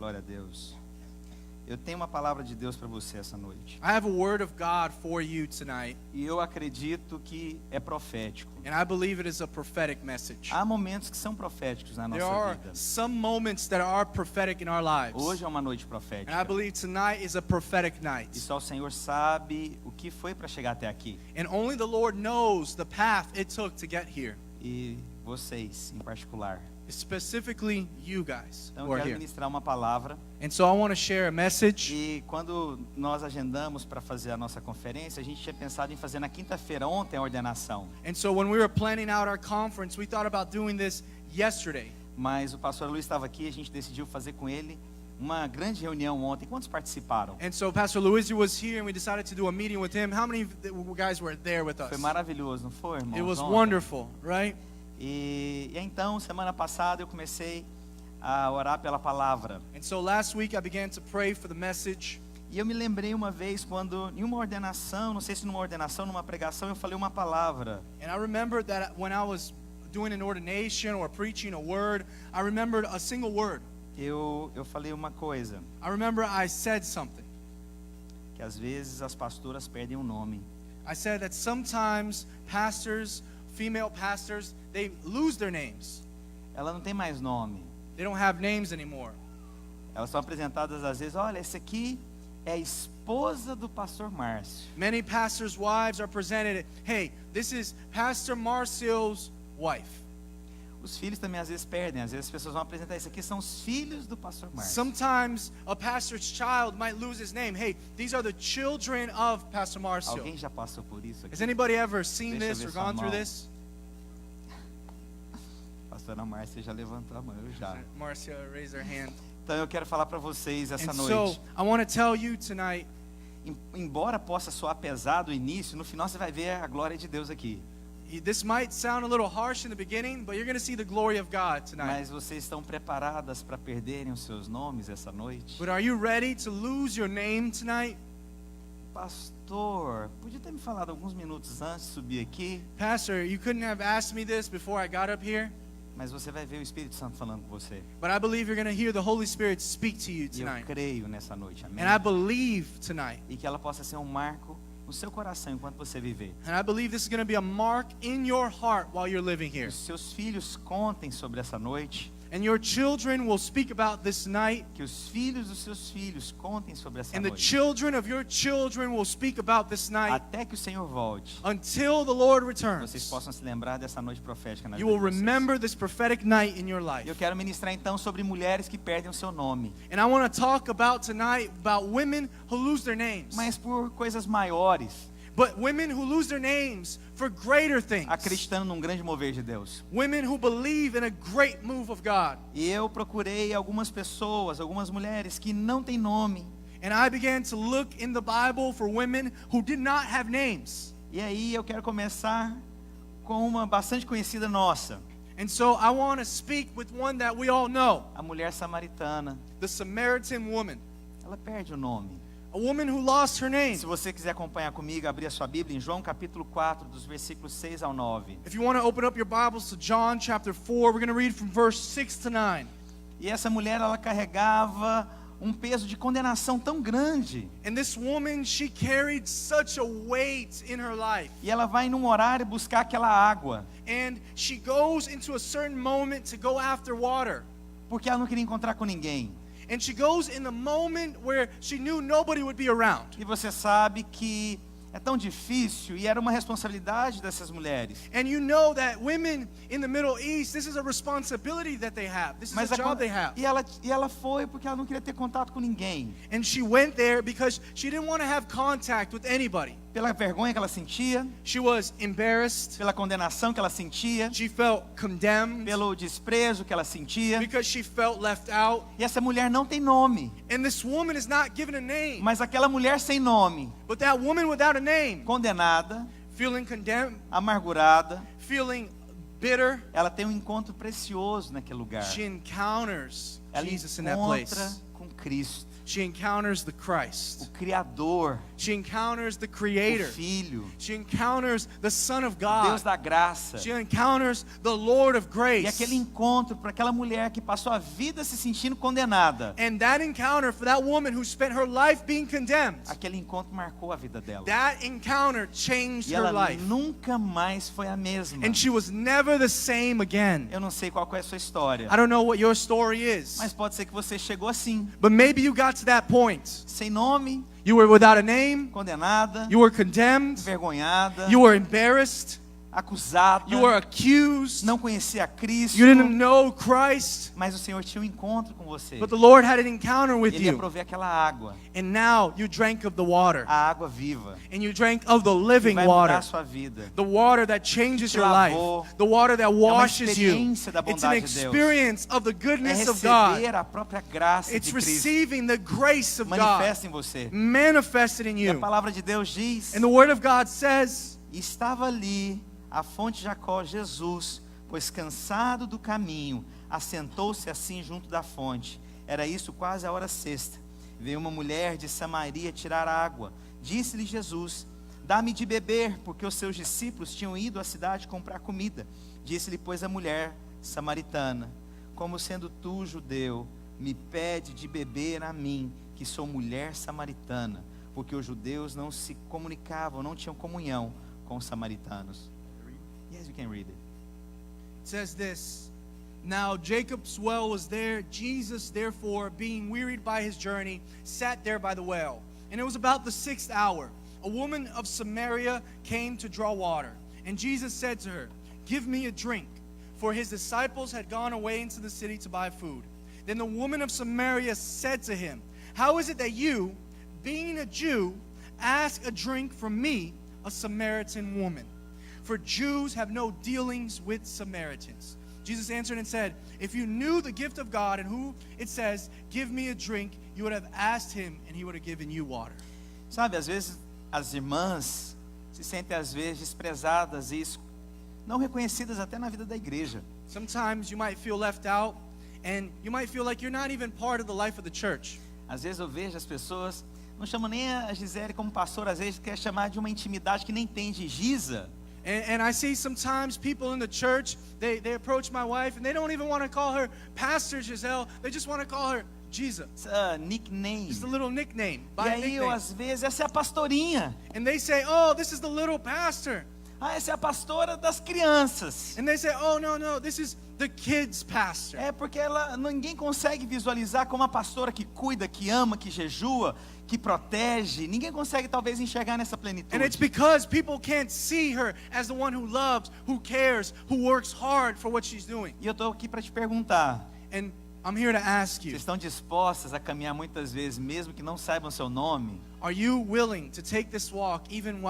Glória a Deus. Eu tenho uma palavra de Deus para você essa noite. I have a word of God for you tonight, E eu acredito que é profético. and I believe it is a prophetic message. Há momentos que são proféticos na There nossa are vida. some moments that are prophetic in our lives, Hoje é uma noite and I profética. believe tonight is a prophetic E night. só o Senhor sabe o que foi para chegar até aqui. And only the Lord knows the path it took to get here, E vocês, em particular. specifically you guys Então who eu are quero here. ministrar uma palavra. And so I want to share a message. E quando nós agendamos para fazer a nossa conferência, a gente tinha pensado em fazer na quinta-feira, ontem, a ordenação. And so when we were planning out our conference, we thought about doing this yesterday. Mas o pastor Luiz estava aqui e a gente decidiu fazer com ele uma grande reunião ontem. Quantos participaram? And so Pastor Luis was here, and we decided to do a meeting with him. How many of the guys were there with us? Foi maravilhoso, não foi, irmãos? It was Ontem. wonderful, right? E então, semana passada, eu comecei a orar pela palavra. And so last week I began to pray for the message. E eu me lembrei uma vez quando, em uma ordenação, não sei se numa ordenação, numa pregação, eu falei uma palavra. And I remembered that when I was doing an ordination or preaching a word, I remembered a single word. Eu falei uma coisa, I remember I said something. que às vezes as pastoras perdem o nome. I said that sometimes pastors, female pastors, they lose their names. Ela não tem mais nome. They don't have names anymore. Elas são apresentadas às vezes, olha, esse aqui é a esposa do pastor Márcio. Many pastors' wives are presented, hey, this is Pastor Marcial's wife. Os filhos também às vezes perdem, às vezes as pessoas vão apresentar, esse aqui são os filhos do pastor Márcio. Sometimes a pastor's child might lose his name. Hey, these are the children of Pastor Marcial. Alguém já passou por isso aqui? Has anybody ever seen Deixa eu this ver or sua gone through mão. this? Pastora Márcia já levantou a mão, eu já. Marcia, raise her hand. Então eu quero falar para vocês essa And noite. so I want to tell you tonight, Embora possa soar pesado o início, no final você vai ver a glória de Deus aqui. this might sound a little harsh in the beginning, but you're going to see the glory of God tonight. Mas vocês estão preparadas para perderem os seus nomes essa noite? But are you ready to lose your name tonight? Pastor, podia ter me falado alguns minutos antes de subir aqui, Pastor, you couldn't have asked me this before I got up here, mas você vai ver o Espírito Santo falando com você. but I believe you're going to hear the Holy Spirit speak to you E eu tonight. creio nessa noite, amém? And I believe tonight, E que ela possa ser um marco no seu coração enquanto você viver. and I believe this is going to be a mark in your heart while you're living here. Os seus filhos contem sobre essa noite, And your children will speak about this night, que os filhos dos seus filhos contem sobre essa and the noite, children of your children will speak about this night até que o Senhor volte. until the Lord Vocês returns. possam se lembrar dessa noite profética na You vida will de vocês. remember this prophetic night in your E life. eu quero ministrar então sobre mulheres que perdem o seu nome, And I want to talk about tonight about women who lose their names. mas por coisas maiores, But women who lose their names for greater things. acreditando num grande mover de Deus. Women who believe in a great move of God. E eu procurei algumas pessoas, algumas mulheres que não têm nome. And I began to look in the Bible for women who did not have names. E aí eu quero começar com uma bastante conhecida nossa, And so I want to speak with one that we all know, a mulher samaritana. the Samaritan woman. Ela perde o nome. A woman who lost her name. Se você quiser acompanhar comigo, abrir a sua Bíblia em João capítulo 4, dos versículos 6 ao 9. If you want to open up your Bibles to John chapter 4, we're going to read from verse 6 to 9. E essa mulher, ela carregava um peso de condenação tão grande. And this woman, she carried such a weight in her life. E ela vai num horário buscar aquela água, And she goes into a certain moment to go after water. porque ela não queria encontrar com ninguém. And she goes in the moment where she knew nobody would be around. E você sabe que é tão difícil e era uma responsabilidade dessas mulheres. And you know that women in the Middle East, this is a responsibility that they have. This is Mas a job they have. e ela foi porque ela não queria ter contato com ninguém. And she went there because she didn't want to have contact with anybody. Pela vergonha que ela sentia, She was embarrassed. pela condenação que ela sentia, She felt condemned pelo desprezo que ela sentia. because she felt left out. E essa mulher não tem nome, And this woman is not given a name. mas aquela mulher sem nome, But that woman without a name, condenada, feeling condemned, amargurada, feeling bitter, ela tem um encontro precioso naquele lugar. she encounters Ela Jesus in that place. encontra com Cristo, She encounters the o Christ. Criador, She encounters the o Creator. Filho, She encounters the Son of Deus God. da graça. She encounters the Lord of E grace. aquele encontro para aquela mulher que passou a vida se sentindo condenada, And that encounter for that woman who spent her life being condemned, aquele encontro marcou a vida dela. that encounter changed E her ela life. nunca mais foi a mesma. And she was never the same again. Eu não sei qual é a sua história, I don't know what your story is, mas pode ser que você chegou assim, but maybe you got to that point. sem nome, You were without a name, condenada, you were condemned, envergonhada, you were embarrassed, acusada, you were accused, não conhecia Cristo, you didn't know Christ, mas o Senhor tinha um encontro com você. but the Lord had an encounter with Ele ia you. prover aquela água, And now you drank of the water, a água viva, and you drank of the que living vai mudar water. a sua vida. The water that changes te your life. lavou. The water that washes you. experiência da It's an bondade de Deus. experience of the É goodness of God. receber a própria graça It's de Cristo receiving the grace of God manifesta em você. manifested in E a you. palavra de Deus diz: And the Word of God says, estava ali a fonte de Jacó, Jesus, pois cansado do caminho, assentou-se assim junto da fonte. Era isso quase a hora sexta. Veio uma mulher de Samaria tirar água. Disse-lhe Jesus: dá-me de beber, porque os seus discípulos tinham ido à cidade comprar comida. Disse-lhe, pois, a mulher samaritana: como sendo tu, judeu, me pede de beber a mim, que sou mulher samaritana? Porque os judeus não se comunicavam, não tinham comunhão com os samaritanos. Yes, you can read it. it says this, Now Jacob's well was there. Jesus, therefore, being wearied by his journey, sat there by the well. And it was about the 6th hour. A woman of Samaria came to draw water. And Jesus said to her, give me a drink. For his disciples had gone away into the city to buy food. Then the woman of Samaria said to him, how is it that you, being a Jew, ask a drink from me, a Samaritan woman? For Jews have no dealings with Samaritans. Jesus answered and said, if you knew the gift of God and who it says, give me a drink, you would have asked him and he would have given you water. Sabe, às vezes as irmãs se sentem às vezes desprezadas e não reconhecidas até na vida da igreja. Sometimes you might feel left out and you might feel like you're not even part of the life of the church. Às vezes eu vejo as pessoas, não chamam nem a Gisele como pastora, às vezes quer chamar de uma intimidade que nem tem de Giza. And I see sometimes people in the church, they approach my wife and they don't even want to call her Pastor Giselle. They just want to call her Jesus. Nickname. Just a little nickname. E By aí, nickname. às vezes, essa é a pastorinha. And they say, oh, this is the little pastor. Ah, essa é a pastora das crianças. And they say, oh, no, this is the kids pastor. É porque ninguém consegue visualizar como uma pastora que cuida, que ama, que jejua, que protege. Ninguém consegue talvez enxergar nessa plenitude. And it's because people can't see her as the one who loves, who cares, who works hard for what she's doing. E eu estou aqui para te perguntar. And I'm here to ask you, Vocês estão dispostas a caminhar muitas vezes, mesmo que não saibam seu nome? are you willing to take this walk even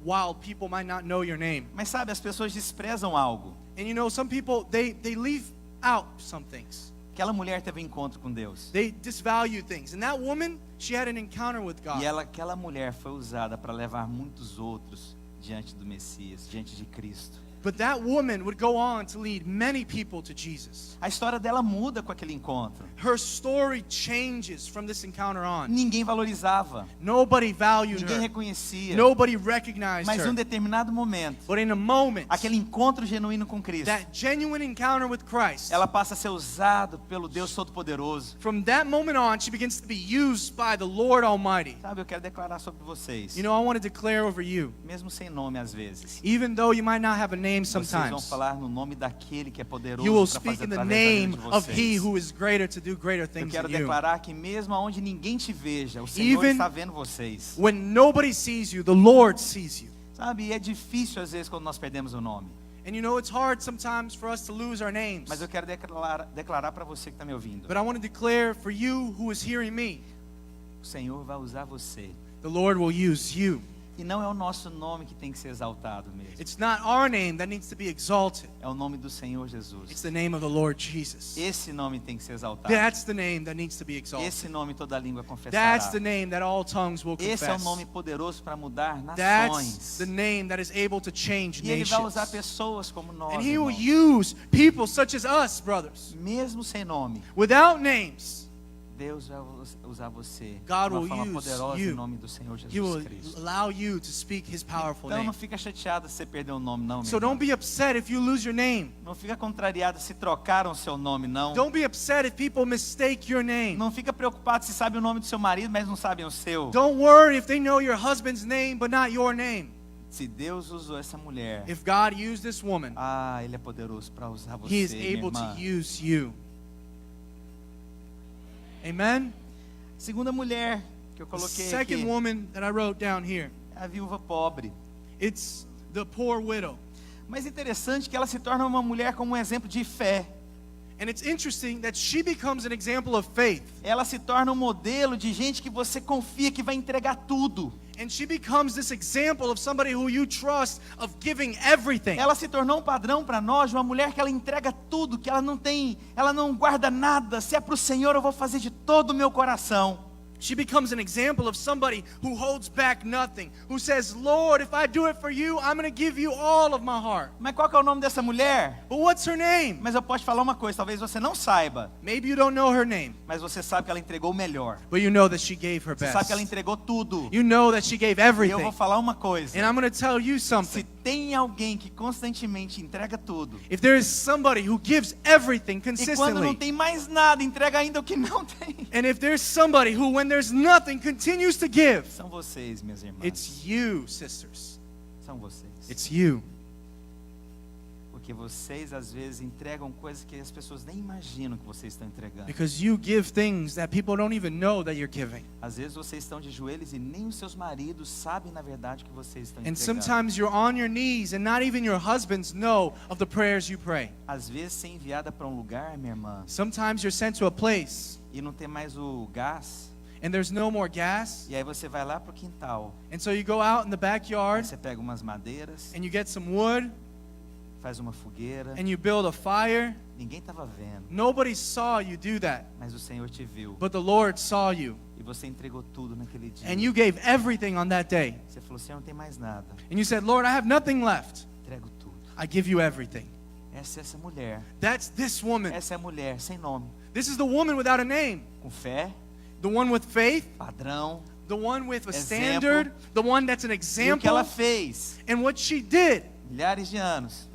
while people might not know your name? Mas sabe, as pessoas desprezam algo. And you know, some people, they leave out some things. Aquela mulher teve um encontro com Deus. They disvalue things. And that woman, she had an encounter with God. E aquela mulher foi usada para levar muitos outros diante do Messias, diante de Cristo. But that woman would go on to lead many people to Jesus. A história dela muda com aquele encontro. Her story changes from this encounter on. Ninguém valorizava, Nobody valued ninguém her. reconhecia. Nobody recognized Mas em her. um determinado momento, But in a moment, aquele encontro genuíno com Cristo, that genuine encounter with Christ, ela passa a ser usada pelo Deus Todo-Poderoso. from that moment on, she begins to be used by the Lord Almighty. Sabe, eu quero declarar sobre vocês, You know, I want to declare over you, mesmo sem nome às vezes, even though you might not have a name vocês vão sometimes, falar no nome daquele que é poderoso you will para speak fazer in the através da name vida de of He vocês. who is greater to do greater Eu things quero than you. declarar que mesmo onde ninguém te veja, o Senhor Even está vendo vocês. When nobody sees you, the Lord sees you. Sabe, e é difícil às vezes quando nós perdemos o nome. And you know, it's hard sometimes for us to lose our names. Mas eu quero declarar para você que está me ouvindo. But I want to declare for you who is hearing me, O Senhor vai usar você. the Lord will use you. E não é o nosso nome que tem que ser exaltado mesmo. It's not our name that needs to be exalted. É o nome do Senhor It's Jesus. the name of the Lord Jesus. Esse nome tem que ser exaltado. That's the name that needs to be exalted. Esse nome toda língua confessará. That's the name that all tongues will Esse é o confess. nome poderoso para mudar That's nações. the name that is able to change E Ele vai nations. usar pessoas como nós, And He will irmãos. use people such as us, brothers, Mesmo sem nome, without names. Deus vai usar você God de uma will forma use poderosa you. em nome do Senhor He will Jesus Cristo. allow you to speak His powerful Então name. não fica chateado se você perder o nome, não, meu So irmão. don't be upset if you lose your name. Não fica contrariado se trocaram o seu nome, não. Don't be upset if people mistake your name. Não fica preocupado se sabe o nome do seu marido, mas não sabem o seu. Don't worry if they know your husband's name but not your name. Se Deus usou essa mulher, If God used this woman, Ele é poderoso para usar você, He is minha able irmã. to use you. Amen? Segunda mulher que eu The coloquei second aqui, woman that I wrote down here, é a viúva pobre. it's the poor widow. Mas interessante que ela se torna uma mulher como um exemplo de fé. And it's interesting that she becomes an example of faith. Ela se torna um modelo de gente que você confia que vai entregar tudo. And she becomes this example of somebody who you trust of giving everything. Ela se tornou um padrão para nós, de uma mulher que ela entrega tudo, que ela não guarda nada. Se é para o Senhor, eu vou fazer de todo o meu coração. She becomes an example of somebody who holds back nothing, who says, Lord, if I do it for you, I'm going to give you all of my heart. Mas qual que é o nome dessa mulher? But what's her name? Mas eu posso te falar uma coisa, talvez você não saiba, Maybe you don't know her name, mas você sabe que ela entregou o melhor. but you know that she gave her Você sabe que ela best. entregou tudo. You know that she gave E eu vou everything. falar uma coisa. And I'm going to tell you Se something. tem alguém que constantemente entrega tudo, If there is somebody who gives everything e quando não consistently, tem mais nada, entrega ainda o que não tem, and if there's somebody who, when there's nothing, continues to give, são vocês, minhas irmãs. it's you, sisters. São vocês. It's you. Porque vocês às vezes entregam coisas que as pessoas nem imaginam que vocês estão entregando. Because you give things that people don't even know that you're giving. Às vezes vocês estão de joelhos e nem os seus maridos sabem na verdade que vocês estão And entregando. sometimes you're on your knees and not even your husbands know of the prayers you pray. Às vezes ser enviada para um lugar, minha irmã, Sometimes you're sent to a place e não tem mais o gás, and there's no more gas. e aí você vai lá pro quintal, And so you go out in the aí backyard você pega umas madeiras, and you get some wood faz uma fogueira, and you build a fire. ninguém estava vendo, Nobody saw you do that, mas o Senhor te viu, but the Lord saw you. e você entregou tudo naquele dia. And you gave everything on that day. Você falou, Senhor, não tem mais nada, And you said, Lord, I have nothing left. entrego tudo. I give you everything. Essa é essa mulher, That's this woman. essa é a mulher sem nome, This is the woman without a name. com fé, The one with faith. padrão, The one with a Exemplo. standard. The one that's an e o que example. ela fez, And what she did milhares de anos,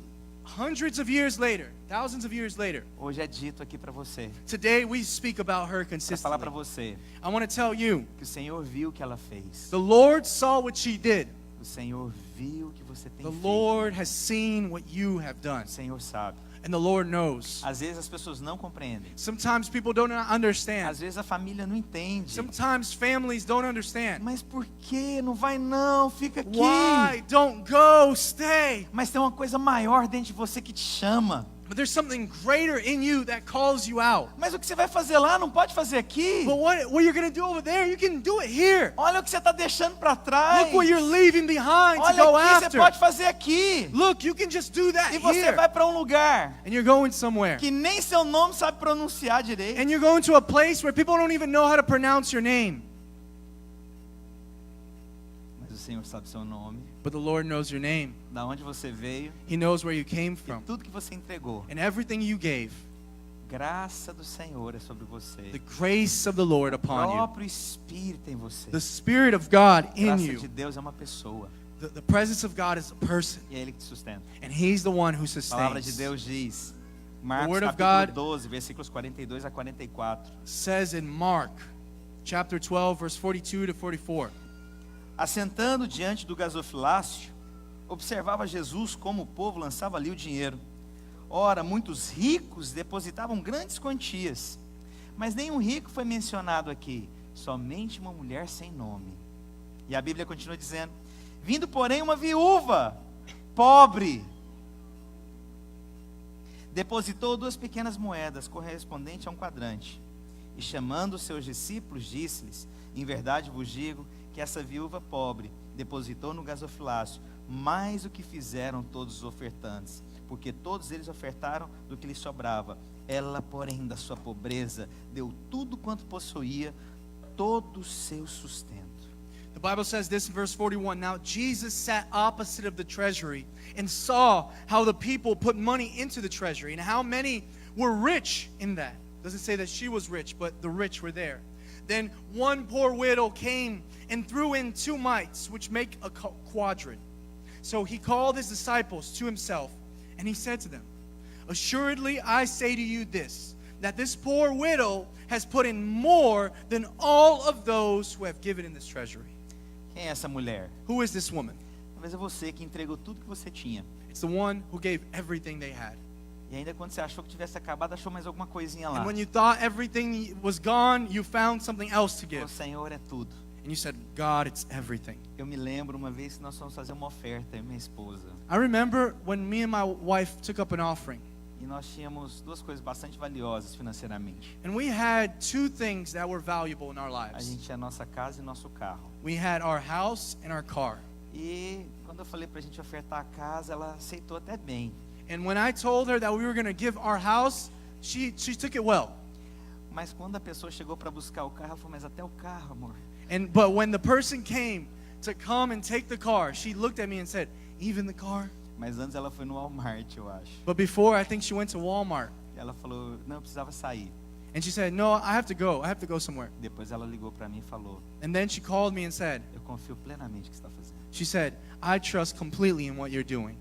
hundreds of years later, thousands of years later. hoje é dito aqui para você, Today we speak about her para falar para consistently. você, I want to tell you, que o Senhor viu o que ela fez, the Lord saw what she did. o Senhor viu o que você tem The feito, Lord has seen what you have done. o Senhor sabe. And the Lord knows. Às vezes as pessoas não compreendem, Sometimes people don't understand. às vezes a família não entende, Sometimes families don't understand. mas por que? Não vai não, fica aqui. Why? Don't go, stay. Mas tem uma coisa maior dentro de você que te chama. But there's something greater in you that calls you out. Mas o que você vai fazer lá não pode fazer aqui. But what you're going to do over there, you can do it here. Olha o que você está deixando para trás. Look what you're leaving behind to Olha go aqui, você after. pode fazer aqui. Look, you can just do that E você here. vai para um lugar And you're going somewhere. que nem seu nome sabe pronunciar direito. And you're going to a place where people don't even know how to pronounce your name. Mas o Senhor sabe seu nome, But the Lord knows your name. da onde você veio, He knows where you came e from. tudo que você entregou. And everything you gave, Graça do Senhor é sobre você. the grace of the Lord O upon you. próprio Espírito em você. The Spirit of God in Graça you. de Deus é uma pessoa. The presence of God is a person. E é Ele que te sustenta. And He's the one who A palavra de sustains. Deus diz, Marcos word of capítulo God 12, versículos 42 a 44. Says in Mark chapter 12, verse 42 to 44. Assentando diante do gasofilácio, observava Jesus como o povo lançava ali o dinheiro. Ora, muitos ricos depositavam grandes quantias, mas nenhum rico foi mencionado aqui, somente uma mulher sem nome. E a Bíblia continua dizendo, vindo porém uma viúva, pobre, depositou 2 pequenas moedas, correspondentes a um quadrante. E chamando os seus discípulos, disse-lhes, em verdade vos digo, que essa viúva pobre depositou no gasofilácio mais do que fizeram todos os ofertantes, porque todos eles ofertaram do que lhes sobrava. Ela, porém, da sua pobreza, deu tudo quanto possuía, todo o seu sustento. The Bible says this in verse 41. Now Jesus sat opposite of the treasury and saw how the people put money into the treasury and how many were rich in that. Doesn't say that she was rich, but the rich were there. Then one poor widow came and threw in 2 mites, which make a quadrant. So he called his disciples to himself, and he said to them, assuredly I say to you this, that this poor widow has put in more than all of those who have given in this treasury. Quem é essa mulher? Who is this woman? Talvez é você que entregou tudo que você tinha. It's the one who gave everything they had. E ainda quando você achou que tivesse acabado, achou mais alguma coisinha lá. And when you thought everything was gone, you found something else to O give. Senhor é tudo. And you said, God, it's everything. Eu me lembro uma vez que nós fomos fazer uma oferta, eu e minha esposa. I remember when me and my wife took up an offering. E nós tínhamos 2 coisas bastante valiosas financeiramente. And we had 2 things that were valuable in our A lives. gente tinha a nossa casa e nosso carro. We had our house and our car. E quando eu falei pra gente ofertar a casa, ela aceitou até bem. And when I told her that we were going to give our house, she took it well. Mas quando a pessoa chegou para buscar o carro, ela falou, mas até o carro, amor. But when the person came to come and take the car, she looked at me and said, even the car? Mas antes ela foi no Walmart, eu acho. But before, I think she went to Walmart. E ela falou, não, eu precisava sair. And she said, no, I have to go. I have to go somewhere. Depois ela ligou para mim e falou, And then she called me and said, eu confio plenamente no que você está fazendo. she said, I trust completely in what you're doing.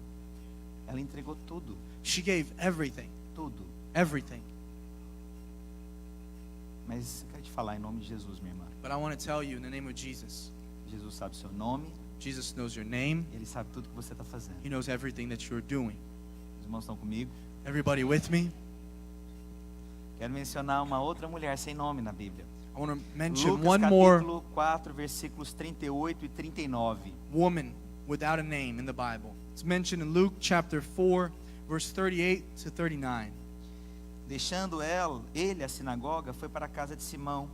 Ela entregou tudo, She gave everything, tudo. everything. Mas eu quero te falar em nome de Jesus, minha irmã. But I want to tell you in the name of Jesus. Jesus sabe o seu nome, Jesus knows your name. Ele sabe tudo que você está fazendo. He knows everything that you're doing. Os irmãos estão comigo? Everybody with me? Quero mencionar uma outra mulher sem nome na Bíblia. I want to mention Lucas one more capítulo 4, versículos 38 e 39. woman without a name in the Bible. It's mentioned in Luke chapter 4, verse 38 to 39. Deixando ele a sinagoga, foi para a casa de Simão.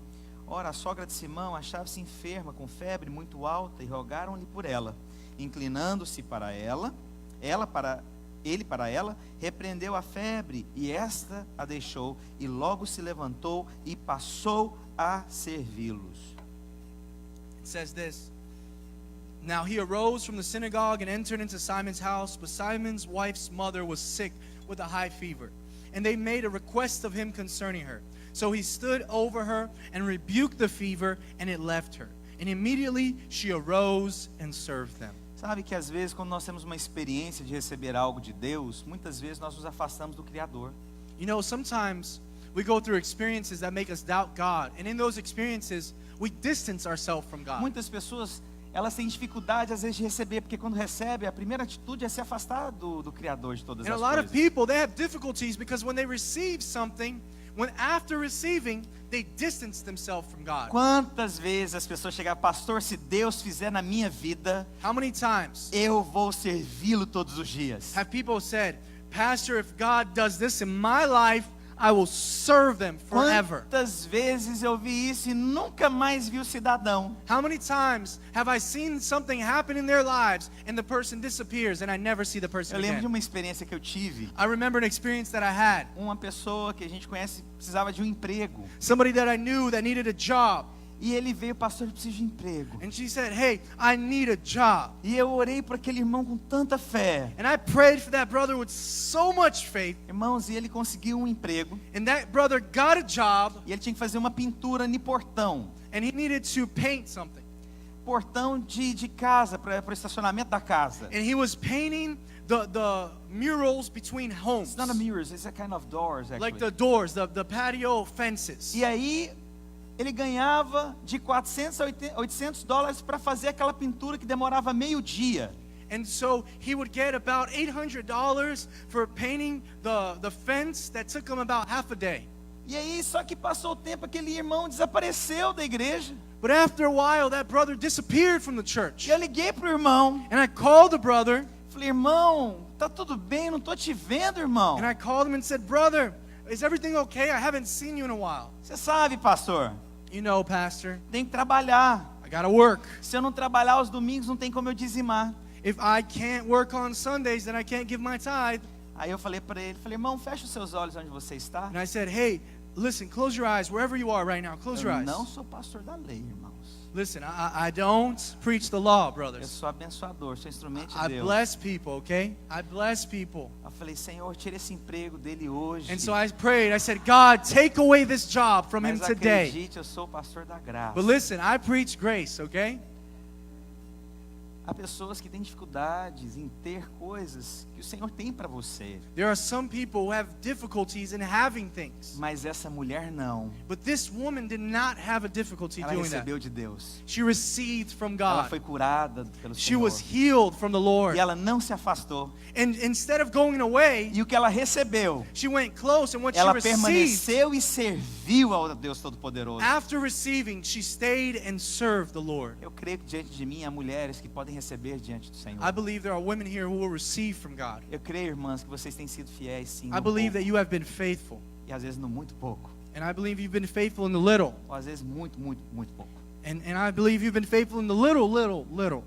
Ora, a sogra de Simão achava-se enferma, com febre muito alta, e rogaram-lhe por ela. Inclinando-se para ele para ela, repreendeu a febre, e esta a deixou, e logo se levantou e passou a servi-los. It says this, now he arose from the synagogue and entered into Simon's house, but Simon's wife's mother was sick with a high fever. And they made a request of him concerning her. So he stood over her and rebuked the fever, and it left her. And immediately she arose and served them. Sabe que às vezes, quando nós temos uma experiência de receber algo de Deus, muitas vezes nós nos afastamos do Criador. You know, sometimes we go through experiences that make us doubt God. And in those experiences, we distance ourselves from God. Muitas pessoas, elas têm dificuldade às vezes de receber, porque quando recebe, a primeira atitude é se afastar do Criador de todas And a as lot of coisas. people, they have difficulties because when they receive something, when after receiving, they distance themselves from God. Quantas vezes as pessoas chegam, pastor, se Deus fizer na minha vida, How many times eu vou servi-lo todos os dias. have people said, Pastor, if God does this in my life, I will serve them forever? Quantas vezes eu vi isso e nunca mais vi o cidadão. How many times have I seen something happen in their lives and the person disappears and I never see the person Eu lembro de again? uma experiência que eu tive. I remember an experience that I had. Uma pessoa que a gente conhece precisava de um emprego. Somebody that I knew that needed a job. E ele veio, pastor, eu preciso de emprego. And she said, hey, I need a job. E eu orei por aquele irmão com tanta fé. And I prayed for that brother with so much faith. Irmãos, e ele conseguiu um emprego. And that brother got a job, E ele tinha que fazer uma pintura no portão. and he needed to paint something. Portão de casa, para o estacionamento da casa. And he was painting the murals between homes. It's not a mirrors, it's a kind of doors, actually. Like the doors, the patio fences. E aí, ele ganhava de 400 a 800 dólares para fazer aquela pintura que demorava meio dia. And so he would get about $800 for painting the fence that took him about half a day. E aí, só que passou o tempo, aquele irmão desapareceu da igreja. But after a while, that brother disappeared from the church. E eu liguei pro irmão. And I called the brother, Falei, irmão, tá tudo bem? Não tô te vendo, irmão. and I called him and said, brother, is everything okay? I haven't seen you in a while. Você sabe, pastor, You know, pastor, tem que trabalhar. I gotta work. Se eu não trabalhar aos domingos, não tem como eu dizimar. If I can't work on Sundays, then I can't give my tithe. Aí eu falei para ele, irmão, fecha os seus olhos onde você está. And I said, hey, Listen, close your eyes wherever you are right now. Close your Eu eyes. não sou pastor da lei, irmãos. Listen, I don't preach the law, Eu brothers. sou abençoador, sou instrumento de I Deus. bless people, okay? I bless people. Eu falei, Senhor, tira esse emprego dele hoje. And so I prayed. I said, God, take away this job from him Mas today. acredite, eu sou o pastor da graça. But listen, I preach grace, okay? Há pessoas que têm dificuldades em ter coisas que o Senhor tem para você. There are some people who have difficulties in having things. Mas essa mulher não. But this woman did not have a difficulty Ela doing that. recebeu de Deus. She received from Ela God. foi curada pelo She Senhor. was healed from the Lord. E ela não se afastou. And instead of going away, E o que ela recebeu, she went close, and what she ela received, permaneceu e serviu ao Deus Todo-Poderoso. after receiving, she stayed and served the Lord. Eu creio que diante de mim há mulheres que podem receber diante do Senhor. I believe there are women here who will receive from God. Eu creio, irmãs, que vocês têm sido fiéis sim. I no believe pouco, that you have been faithful. e às vezes no muito pouco. And I believe you've been faithful in the little. Ou às vezes muito, muito, muito pouco. And I believe you've been faithful in the little.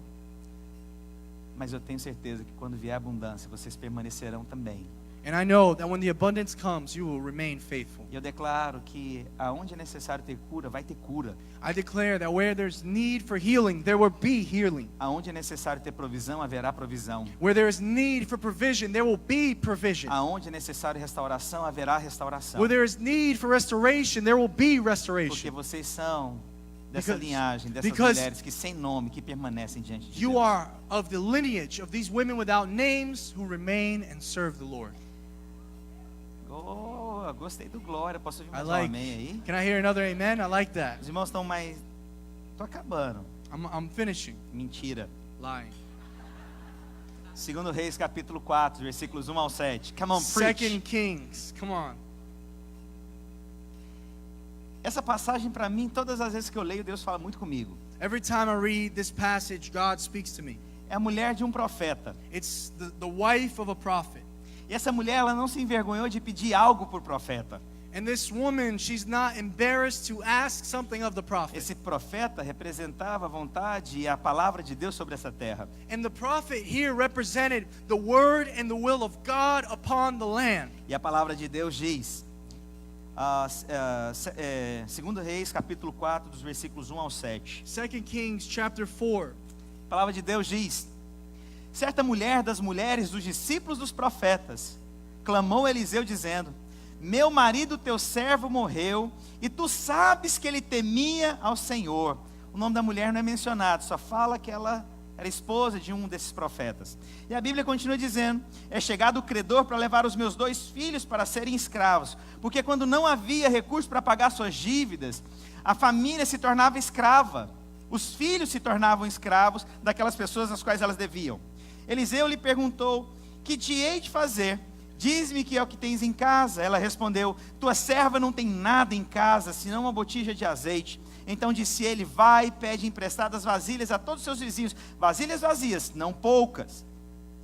Mas eu tenho certeza que quando vier a abundância, vocês permanecerão também. And I know that when the abundance comes, you will remain faithful. E eu declaro que aonde é necessário ter cura, vai ter cura. I declare that where there's need for healing, there will be healing. Aonde é necessário ter provisão, haverá provisão. Where there is need for provision, there will be provision. Aonde é necessário restauração, haverá restauração. Where there is need for restoration, there will be Porque restoration. vocês são dessa linhagem, dessas because mulheres que sem nome, que permanecem diante de You Deus. are of the lineage of these women without names who remain and serve the Lord. Oh, gostei do glória. Posso ouvir I mais like. um amém aí? Can I hear another amen? I like that. Os irmãos estão mais... Tô acabando. I'm finishing. Mentira. Lying. 2 Reis capítulo 4, versículos 1 ao 7. Come on, Second preach. Kings. Come on. Essa passagem para mim, todas as vezes que eu leio, Deus fala muito comigo. Every time I read this passage, God speaks to me. É a mulher de um profeta. It's the wife of a prophet. E essa mulher, ela não se envergonhou de pedir algo por profeta. And this woman, she's not embarrassed to ask something of the prophet. Esse profeta representava a vontade e a palavra de Deus sobre essa terra. And the prophet here represented the word and the will of God upon the land. E a palavra de Deus diz, 2 Reis capítulo 4, dos versículos 1 ao 7. 2 Kings chapter 4. A palavra de Deus diz: certa mulher das mulheres dos discípulos dos profetas clamou a Eliseu dizendo: meu marido teu servo morreu, e tu sabes que ele temia ao Senhor. O nome da mulher não é mencionado, só fala que ela era esposa de um desses profetas. E a Bíblia continua dizendo: é chegado o credor para levar os meus 2 filhos para serem escravos, porque quando não havia recurso para pagar suas dívidas, a família se tornava escrava. Os filhos se tornavam escravos daquelas pessoas às quais elas deviam. Eliseu lhe perguntou: que te hei de fazer? Diz-me que é o que tens em casa. Ela respondeu: tua serva não tem nada em casa, senão uma botija de azeite. Então disse ele: vai e pede emprestadas vasilhas a todos os seus vizinhos, vasilhas vazias, não poucas.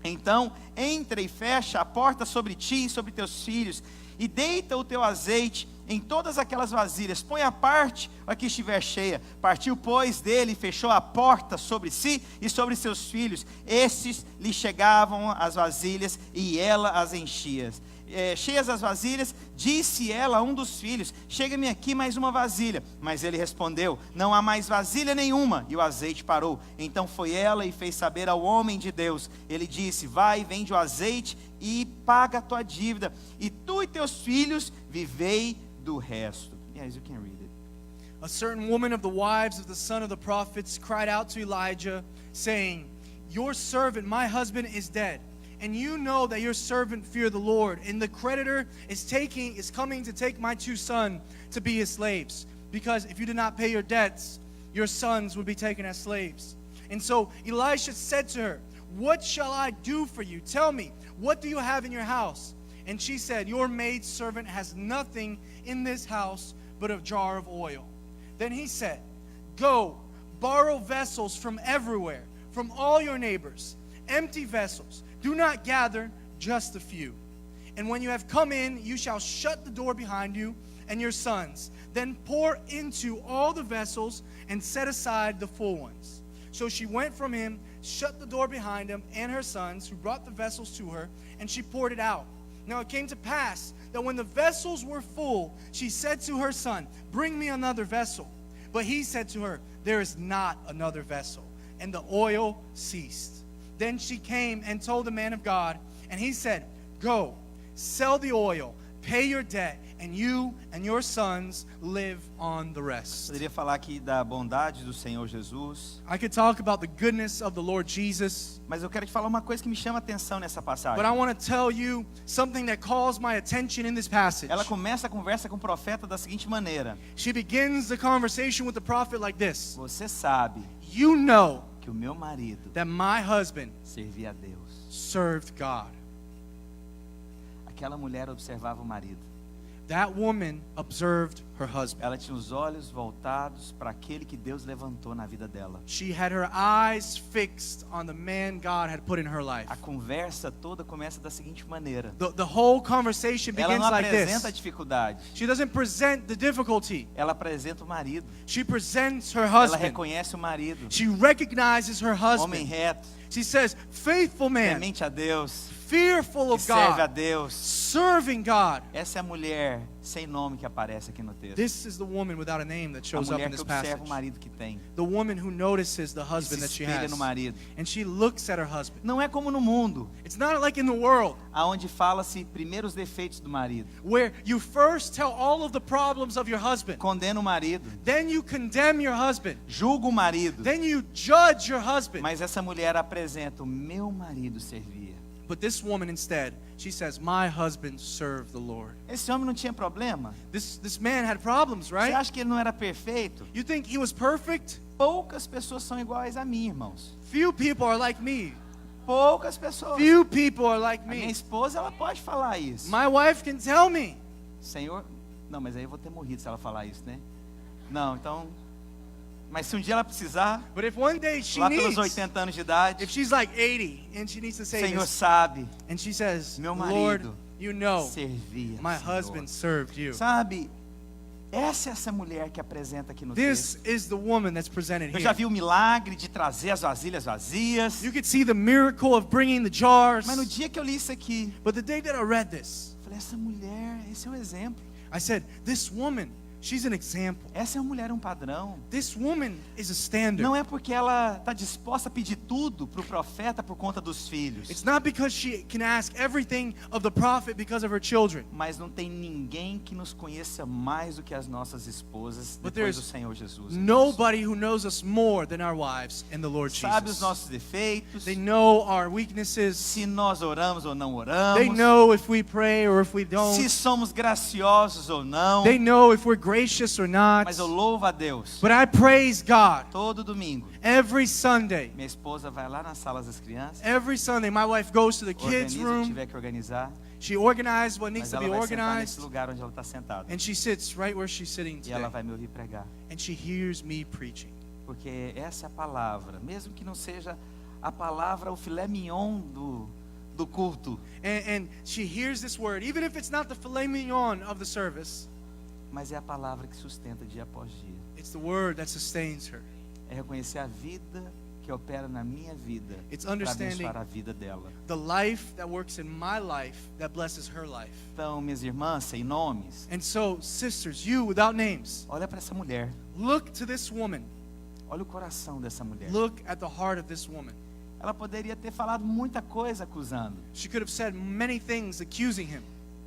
Então entra e fecha a porta sobre ti e sobre teus filhos, e deita o teu azeite em todas aquelas vasilhas, põe à parte a que estiver cheia. Partiu, pois, dele e fechou a porta sobre si e sobre seus filhos. Estes lhe chegavam as vasilhas e ela as enchia. Cheias as vasilhas, disse ela a um dos filhos: chega-me aqui mais uma vasilha. Mas ele respondeu: não há mais vasilha nenhuma. E o azeite parou. Então foi ela e fez saber ao homem de Deus. Ele disse: vai, vende o azeite e paga a tua dívida, e tu e teus filhos vivei do resto. Yes, you can read it. A certain woman of the wives of the son of the prophets cried out to Elijah, saying, your servant, my husband, is dead. And you know that your servant feared the Lord, and the creditor is coming to take my 2 sons to be his slaves. Because if you did not pay your debts, your sons would be taken as slaves. And so Elisha said to her, what shall I do for you? Tell me, what do you have in your house? And she said, your maidservant has nothing in this house but a jar of oil. Then he said, go, borrow vessels from everywhere, from all your neighbors, empty vessels. Do not gather just a few. And when you have come in, you shall shut the door behind you and your sons. Then pour into all the vessels and set aside the full ones. So she went from him, shut the door behind him and her sons, who brought the vessels to her, and she poured it out. Now it came to pass that when the vessels were full, she said to her son, "Bring me another vessel." But he said to her, "There is not another vessel." And the oil ceased. Then she came and told the man of God, and he said, "Go, sell the oil, pay your debt, and you and your sons live on the rest." Poderia falar aqui da bondade do Senhor Jesus, I could talk about the goodness of the Lord Jesus, mas eu quero te falar uma coisa que me chama a atenção nessa passagem. but I want to tell you something that calls my attention in this passage. Ela começa a conversa com o profeta da seguinte maneira: She begins the conversation with the prophet like this: Você sabe "You know que o meu marido that my husband servia a Deus. served God." Aquela mulher observava o marido. That woman observed her husband. Ela tinha os olhos voltados para aquele que Deus levantou na vida dela. She had her eyes fixed on the man God had put in her life. A conversa toda começa da seguinte maneira: The whole conversation ela begins não like apresenta a this. dificuldade, She doesn't present the difficulty. ela apresenta o marido. She presents her Ela husband. reconhece o marido. She recognizes her Homem husband. reto, She says, "Faithful man, temente a Deus, fearful que of serve a God, Deus. serving God." Essa é a mulher sem nome que aparece aqui no texto. This is the woman without a name that A shows up mulher in que this observa passage. o marido que tem, The woman who notices the que se husband that she espelha has. no marido. And she looks at her husband. Não é como no mundo, It's not like in the world aonde fala-se primeiro os defeitos do marido, where you first tell all of the problems of your husband. condena o marido, Then you condemn your husband. julga o marido. Then you judge your husband. Mas essa mulher apresenta: o meu marido servia. But this woman instead, she says, "My husband served the Lord." Esse homem não tinha problema? This man had problems, Você right? acha que ele não era perfeito? You think he was perfect? Poucas pessoas são iguais a mim, irmãos. Few people are like me. Poucas pessoas. Few people are like A minha me. esposa, ela pode falar isso. My wife can tell me. Senhor, não, mas aí eu vou ter morrido se ela falar isso, né? Não, então, mas se um dia ela precisar, But if one day she lá pelos needs, 80 anos de idade, if she's like 80 and she needs to o say Senhor this, sabe, and she says, meu "Lord, marido you know, servia ao my Senhor. husband served you." Sabe, essa mulher que apresenta aqui no This texto. is the woman that's presented Eu já here. vi o milagre de trazer as vasilhas vazias, You could see the miracle of bringing the jars. mas no dia que eu li isso aqui, But the day that I read this, eu falei: essa mulher, esse é um exemplo. I said, "This woman, she's an example. Essa é uma mulher, um padrão. This woman is a standard." Não é porque ela está disposta a pedir tudo para o profeta por conta dos filhos, It's not because she can ask everything of the prophet because of her children. mas não tem ninguém que nos conheça mais do que as nossas esposas But depois there's do Senhor Jesus. Nobody who knows us more than our wives and the Lord Sabe os Jesus. nossos defeitos, They know our weaknesses. se nós oramos ou não They oramos, know if we pray or if we se don't. somos graciosos ou não, They know if we're gracious or not. mas eu louvo a Deus. But I praise God Todo domingo, every Sunday. minha esposa vai lá nas salas das crianças, Every Sunday, my wife goes to the kids' organiza o que room. tiver que organizar, She organizes what needs mas to ela be vai sentar nesse organized. lugar onde ela está sentada. And she sits right where she's sitting E ela today. vai me ouvir pregar. And she hears me preaching. Porque essa é a palavra, mesmo que não seja a palavra, o filé mignon do culto, And she hears this word, even if it's not the filet mignon of the service, mas é a palavra que sustenta dia após dia. it's the word that sustains her. É reconhecer a vida que opera na minha vida It's para understanding abençoar a vida dela. the life that works in my life that blesses her life. Então, minhas irmãs, sem nomes, And so, sisters, you without names, olha para essa mulher, look to this woman. olha o coração dessa mulher. Look at the heart of this woman. Ela poderia ter falado muita coisa acusando. She could have said many things accusing him.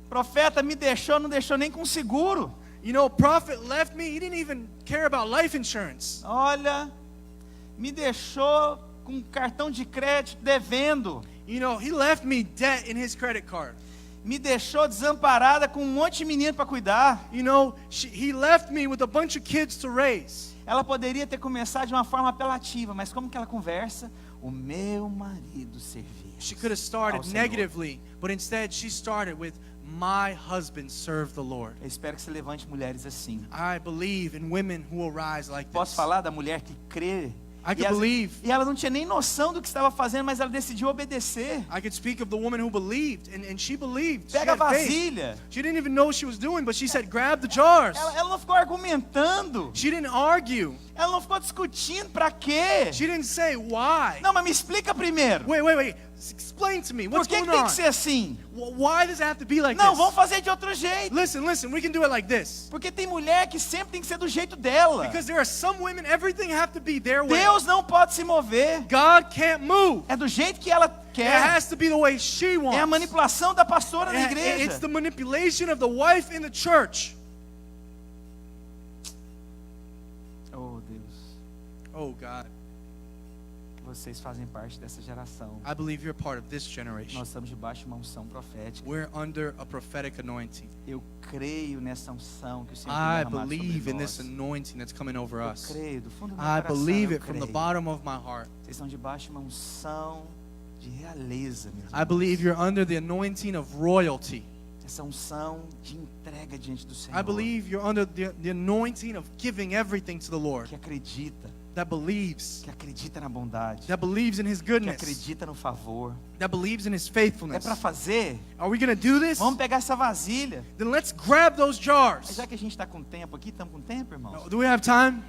Profeta me deixou, não deixou nem com seguro. You know, prophet left me. He didn't even care about life insurance. Olha, me deixou com cartão de crédito devendo. You know, he left me debt in his credit card. Me deixou desamparada com um monte de menino para cuidar. You know, he left me with a bunch of kids to raise. Ela poderia ter começado de uma forma apelativa, mas como que ela conversa? O meu marido servia. She could have ao started Senhor. negatively, but instead she started with, "My husband served the Lord." Eu espero que você levante mulheres assim. I believe in women who will rise like Posso this. falar da mulher que crê? I could believe. E ela não tinha nem noção do que estava fazendo, mas ela decidiu obedecer. I could speak of the woman who believed, and she believed. She Pega a had faith. vasilha. She didn't even know what she was doing, but she said, "Grab the jars." Ela não ficou argumentando. She didn't argue. Ela não ficou discutindo para quê? She didn't say why. Não, mas me explica primeiro. Wait. Explain to me Por what's que going que tem on. que ser assim? Why does it have to be like Não, this? vamos fazer de outro jeito. Listen, we can do it like this. Porque tem mulher que sempre tem que ser do jeito dela. Because there are some women, everything have to be their way. Deus não pode se mover. God can't move. É do jeito que ela It quer. has to be the way she wants. É a manipulação da pastora na It's igreja. the manipulation of the wife in the church. Oh, Deus. Oh God, Vocês fazem parte dessa geração. I believe you're part of this generation. Nós estamos debaixo de uma unção profética. We're under a prophetic anointing. Eu creio nessa unção que o Senhor I tem derramado believe sobre in this nós. anointing that's coming over Eu us. creio do fundo do meu I coração. believe Eu it from the creio. bottom of my heart. Vocês estão debaixo de uma unção de realeza, meus I irmãos. believe you're under the anointing of royalty. Essa unção de entrega diante do Senhor. I believe you're under the anointing of giving everything to the Lord. Que acredita, That believes. que acredita na bondade, That believes in His que goodness. acredita no favor. That believes in His É faithfulness. para fazer? Are we going to do this? Vamos pegar essa vasilha. Then let's grab those Mas jars. já que a gente está com tempo aqui, estamos com tempo, irmãos? Do we have time?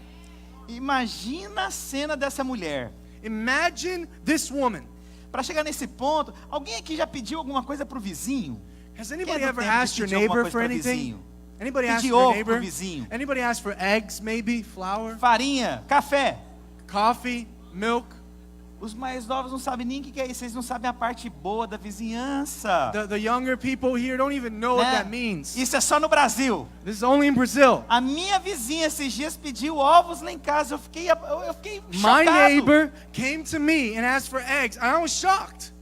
Imagina a cena dessa mulher. Imagine this woman. Para chegar nesse ponto, alguém aqui já pediu alguma coisa para o vizinho? Has Quem anybody é do ever tempo de asked your pedir alguma neighbor coisa for para anything? vizinho? Anybody asked Pedir your ovo pro neighbor? vizinho. Anybody asked for eggs, maybe flour, Farinha, café. coffee, milk? Os mais novos não sabem nem o que é isso. Vocês não sabem a parte boa da vizinhança. The younger people here don't even know what Né? that means. Isso é só no Brasil. This is only in Brazil. A minha vizinha esses dias pediu ovos lá em casa. Eu fiquei My chocado. neighbor came to me and asked for eggs, and I was shocked.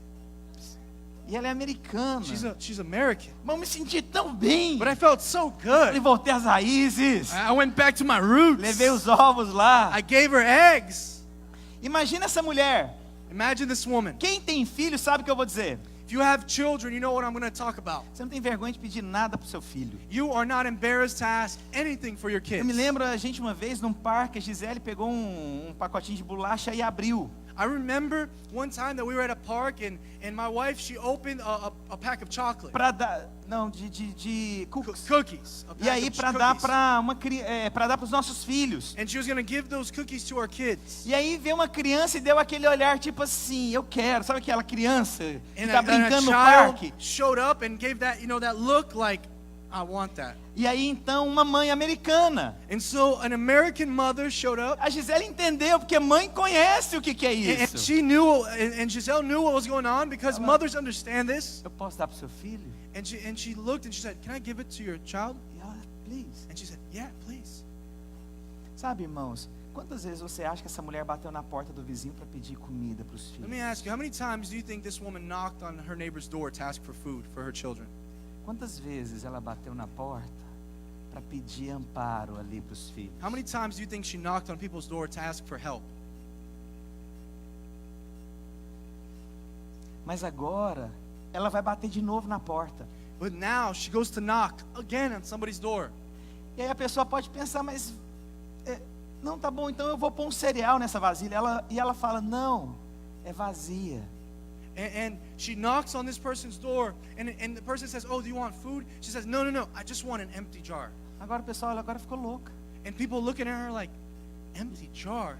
E ela é americana. She's American, Mas eu me senti tão bem. but I felt so E good. voltei às raízes. I went back to my roots. Levei os ovos lá. I gave her eggs. Imagina essa mulher. Imagine this woman. Quem tem filho sabe o que eu vou dizer. If you have children, you know what I'm going to talk about. Você não tem vergonha de pedir nada pro seu filho. You are not embarrassed to ask anything for your Eu kids. me lembro a gente uma vez num parque, a Gisele pegou um pacotinho de bolacha e abriu. I remember one time that we were at a park and my wife, she opened a pack of chocolate. Para dar, não, de cookies. Cookies. A E pack aí of para dar cookies. para dar para os nossos filhos. And she was going to give those cookies to our kids. E aí veio uma criança e deu aquele olhar tipo assim, eu quero, sabe aquela criança que And tá a brincando no child parque? showed up and gave that, that look like, I want that. E aí então uma mãe americana. And so an American mother showed up. A Gisele entendeu porque mãe conhece o que é And isso. she knew, and Giselle knew what was going on because mothers understand this. Eu posso dar pro seu filho? And she looked and she said, "Can I give it to your child?" E ela, please. And she said, "Yeah, please." Sabe, irmãos, quantas vezes você acha que essa mulher bateu na porta do vizinho para pedir comida para os Let filhos? me ask you, how many times do you think this woman knocked on her neighbor's door to ask for food for her children? Quantas vezes ela bateu na porta para pedir amparo ali para os filhos? How many times do you think she knocked on people's door to ask for help? Mas agora ela vai bater de novo na porta. But now she goes to knock again on somebody's door. E aí a pessoa pode pensar, mas não, tá bom, então eu vou pôr um cereal nessa vasilha. E ela fala, não, é vazia. And she knocks on this person's door, and the person says, "Oh, do you want food?" She says, "No, I just want an empty jar." Agora o pessoal agora ficou louca. And people looking at her like, "Empty jar?"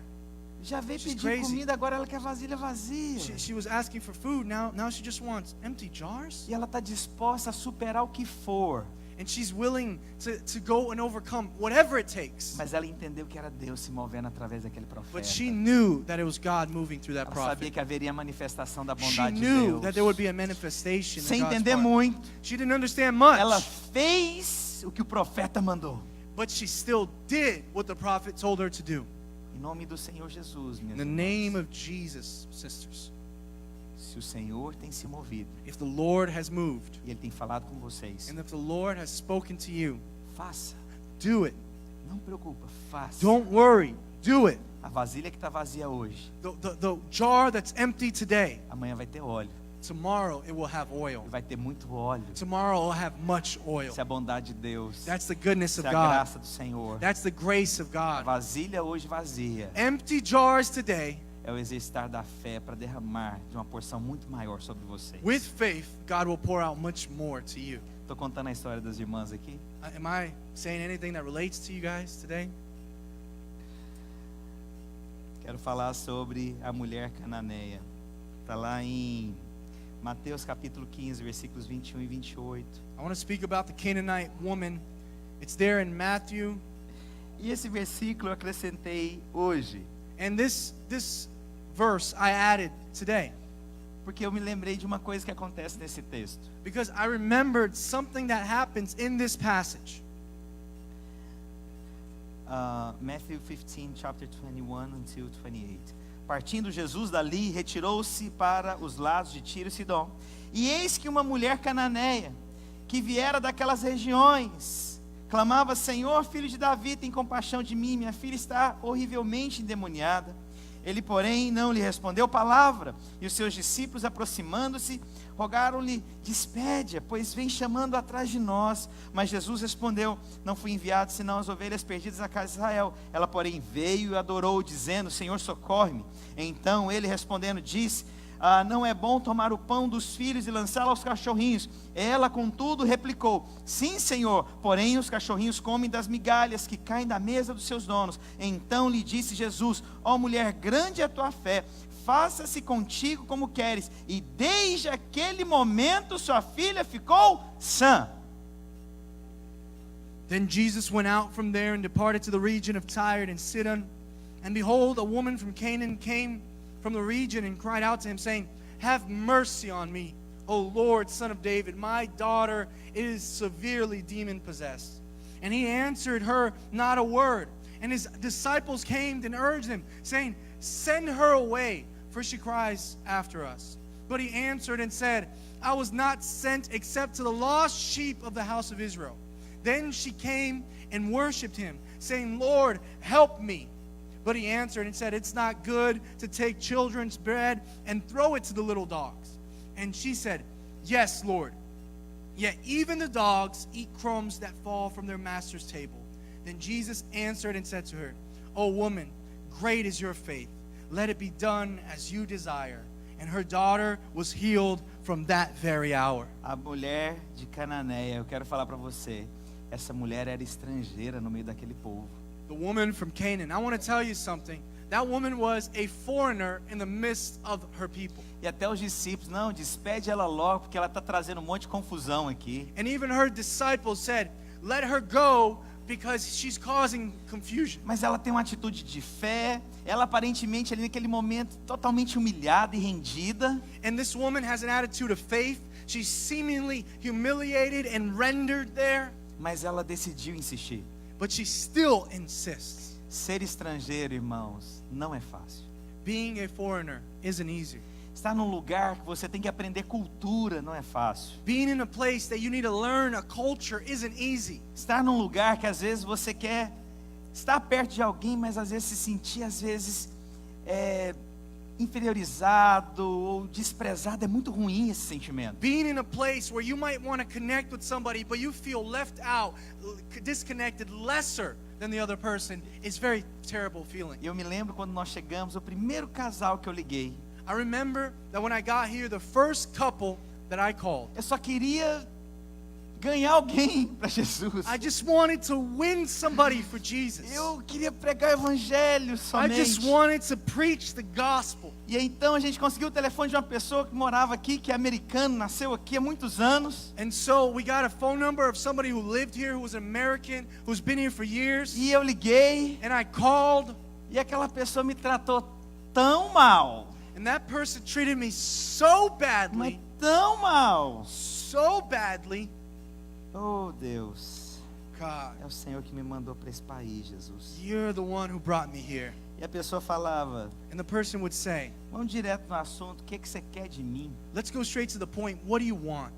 Já veio She's pedir crazy. comida, agora ela quer vasilha vazia. She was asking for food, now she just wants empty jars? E ela está disposta a superar o que for. And she's willing to go and overcome whatever it takes. Mas ela entendeu que era Deus se movendo através daquele profeta. But she knew that it was God moving through that Ela sabia prophet. que haveria manifestação da She bondade de knew Deus. that there would be a manifestation Sem in God's entender part. muito, She didn't understand much, ela fez o que o profeta mandou. but she still did what the prophet told her to do. Em nome do Senhor Jesus, minhas In the irmãs. name of Jesus, sisters. Se o Senhor tem se movido If the Lord has moved, e Ele tem falado com vocês, and if the Lord has spoken to you, faça. do it. Não preocupa, faça. Don't worry, do it. A vasilha que está vazia hoje, The jar that's empty today, amanhã vai ter óleo. tomorrow it will have oil. E vai ter muito óleo. Tomorrow it will have much oil. Isso é a bondade de Deus. That's the goodness Isso of é a God. graça do Senhor. That's the grace of A God. vasilha hoje vazia Empty jars today, é o exercitar da fé para derramar de uma porção muito maior sobre vocês. with faith, God will pour out much more to you. Estou contando a história das irmãs aqui. Am I saying anything that relates to you guys today? Quero falar sobre a mulher cananeia. Está lá em Mateus capítulo 15, versículos 21 e 28. I want to speak about the Canaanite woman. It's there in Matthew. E esse versículo eu acrescentei hoje, And this verse I added today porque eu me lembrei de uma coisa que acontece nesse texto. because I remembered something that happens in this passage. Matthew 15, chapter 21 until 28. Partindo Jesus dali, retirou-se para os lados de Tiro e Sidom. E eis que uma mulher cananeia, que viera daquelas regiões, clamava: Senhor, filho de Davi, tem compaixão de mim, minha filha está horrivelmente endemoniada. Ele, porém, não lhe respondeu palavra. E os seus discípulos, aproximando-se, rogaram-lhe: despede-a, pois vem chamando atrás de nós. Mas Jesus respondeu: não fui enviado senão as ovelhas perdidas da casa de Israel. Ela, porém, veio e adorou, dizendo: Senhor, socorre-me. Então ele, respondendo, disse: não é bom tomar o pão dos filhos e lançá-lo aos cachorrinhos. Ela, contudo, replicou: sim, Senhor, porém os cachorrinhos comem das migalhas que caem da mesa dos seus donos. Então lhe disse Jesus: ó mulher, grande é a tua fé, faça-se contigo como queres. E desde aquele momento sua filha ficou sã. Then Jesus went out from there and departed to the region of Tyre and Sidon. And behold, a woman from Canaan came from the region and cried out to him, saying, have mercy on me, O Lord, Son of David. My daughter is severely demon-possessed. And he answered her not a word. And his disciples came and urged him, saying, send her away, for she cries after us. But he answered and said, I was not sent except to the lost sheep of the house of Israel. Then she came and worshipped him, saying, Lord, help me. But he answered and said, it's not good to take children's bread and throw it to the little dogs. And she said, yes, Lord. Yet even the dogs eat crumbs that fall from their master's table. Then Jesus answered and said to her, O woman, great is your faith. Let it be done as you desire. And her daughter was healed from that very hour. A mulher de Cananeia, eu quero falar para você, essa mulher era estrangeira no meio daquele povo. The woman from Canaan. I want to tell you something. That woman was a foreigner in the midst of her people. E até os discípulos: não, despede ela logo, porque ela está trazendo um monte de confusão aqui. And even her disciples said, let her go because she's causing confusion. Mas ela tem uma atitude de fé, ela aparentemente ali naquele momento totalmente humilhada e rendida. And this woman has an attitude of faith. She's seemingly humiliated and rendered there. Mas ela decidiu insistir. But she still insists. Ser estrangeiro, irmãos, não é fácil. Being a foreigner isn't easy. Estar num lugar que você tem que aprender cultura não é fácil. Being in a place that you need to learn a culture isn't easy. Estar num lugar que às vezes você quer estar perto de alguém, mas às vezes se sentir inferiorizado ou desprezado, é muito ruim esse sentimento. Being in a place where you might want to connect with somebody, but you feel left out, disconnected, lesser than the other person, is very terrible feeling. Eu me lembro quando nós chegamos, o primeiro casal que eu liguei. I remember that when I got here, the first couple that I called, Eu só queria ganhar alguém para Jesus. I just wanted to win somebody for Jesus. Eu queria pregar o evangelho I somente. just wanted to preach the gospel. E então a gente conseguiu o telefone de uma pessoa que morava aqui, que é americano, nasceu aqui há muitos anos. And so we got a phone number of somebody who lived here, who was an American, who's been here for years. E eu liguei, And I called, e aquela pessoa me tratou tão mal, and that person treated me so mas badly, tão mal. so badly. Oh Deus, God, é o Senhor que me mandou para esse país, Jesus. you're the one who brought me here. E a pessoa falava: And the person would say, vamos direto no assunto, o que você quer de mim? let's go straight to the point. What do you want?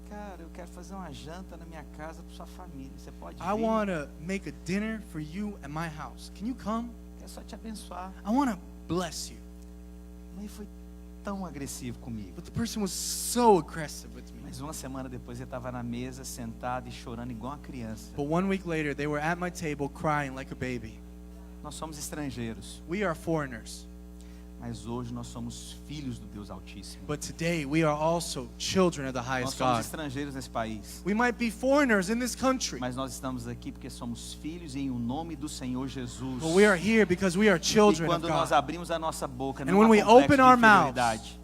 Cara, eu quero fazer uma janta na minha casa para sua família, você pode I vir? want to make a dinner for you at my house. Can you come? Quero só te abençoar. I want to bless you. Mas foi tão agressivo comigo. But the person was so aggressive with me. Mas uma semana depois ele estava na mesa, sentado e chorando igual uma criança. But 1 week later, they were at my table crying like a baby. Nós somos estrangeiros. We are foreigners. Mas hoje nós somos filhos do Deus Altíssimo. But today we are also children of the Nós highest somos God. estrangeiros nesse país. We might be foreigners in this country, Mas nós estamos aqui porque somos filhos em o nome do Senhor Jesus. but we are here because we are E children of quando nós God. abrimos a nossa boca, And não when há we complexo open de our inferioridade.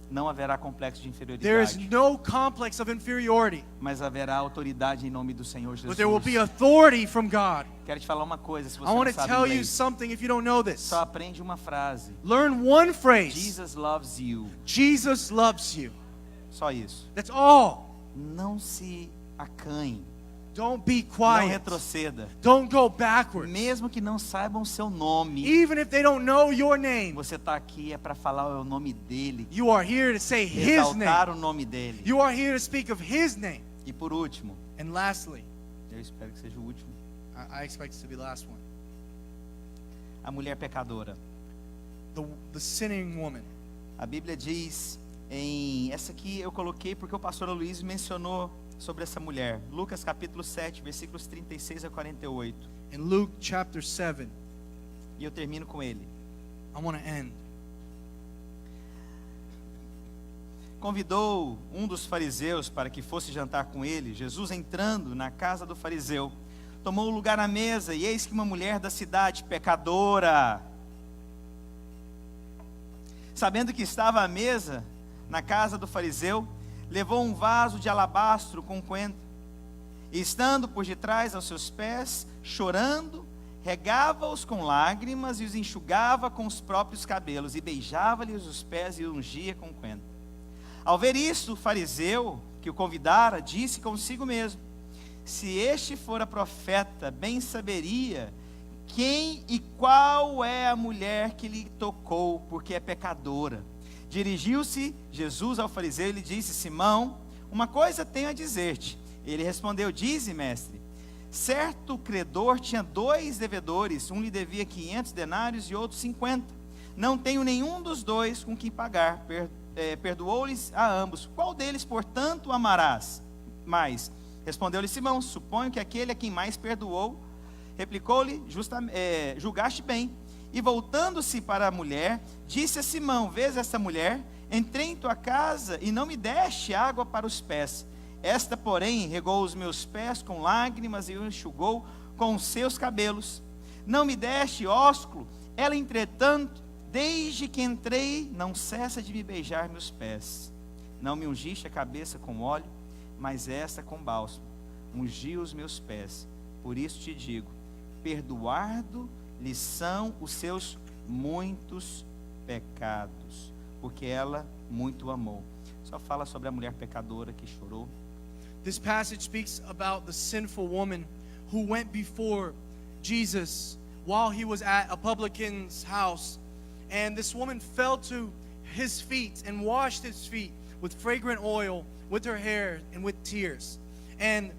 Não haverá complexo de There is inferioridade. no complex of inferiority, Mas haverá autoridade em nome do Senhor Jesus. but there will be authority from God. Quero te falar uma coisa, se você I want não to sabe tell you inglês. something if you don't know this. Só aprende uma frase. Learn one phrase. Jesus loves you. Jesus loves you. Só isso. That's all. Não se acanhe. Don't be Não quiet. retroceda. Don't go backwards. Mesmo que não saibam o seu nome, Even if they don't know your name, você está aqui é para falar o nome dele. you are here to say His Exaltar name. o nome dele. You are here to speak of His name. E por último, And lastly, eu espero que seja o último, I expect this to be the last one. a mulher pecadora. The sinning woman. A Bíblia diz essa aqui eu coloquei porque o pastor Luiz mencionou sobre essa mulher. Lucas capítulo 7, versículos 36 a 48. In Luke chapter 7, E eu termino com ele. I want to end. Convidou um dos fariseus para que fosse jantar com ele. Jesus, entrando na casa do fariseu, tomou lugar à mesa, e eis que uma mulher da cidade, pecadora, sabendo que estava à mesa na casa do fariseu, levou um vaso de alabastro com unguento, e estando por detrás aos seus pés, chorando, regava-os com lágrimas e os enxugava com os próprios cabelos, e beijava-lhes os pés e os ungia com unguento. Ao ver isso, o fariseu que o convidara disse consigo mesmo: se este fora profeta, bem saberia quem e qual é a mulher que lhe tocou, porque é pecadora. Dirigiu-se Jesus ao fariseu e lhe disse: Simão, uma coisa tenho a dizer-te. Ele respondeu: dize, mestre. Certo credor tinha 2 devedores, um lhe devia 500 denários e outro 50. Não tenho nenhum dos 2 com quem pagar. Perdoou-lhes a ambos. Qual deles, portanto, amarás mais? Respondeu-lhe Simão: suponho que aquele a quem mais perdoou. Replicou-lhe: julgaste bem. E voltando-se para a mulher, disse a Simão: vês esta mulher? Entrei em tua casa e não me deste água para os pés. Esta, porém, regou os meus pés com lágrimas e o enxugou com os seus cabelos. Não me deste ósculo? Ela, entretanto, desde que entrei, não cessa de me beijar meus pés. Não me ungiste a cabeça com óleo, mas esta com bálsamo. Ungiu os meus pés. Por isso te digo: perdoado-lhe são os seus muitos pecados, porque ela muito amou. Só fala sobre a mulher pecadora que chorou. This passage speaks about the sinful woman who went before Jesus while he was at a publican's house. And this woman fell to his feet and washed his feet with fragrant oil, with her hair, and with tears. And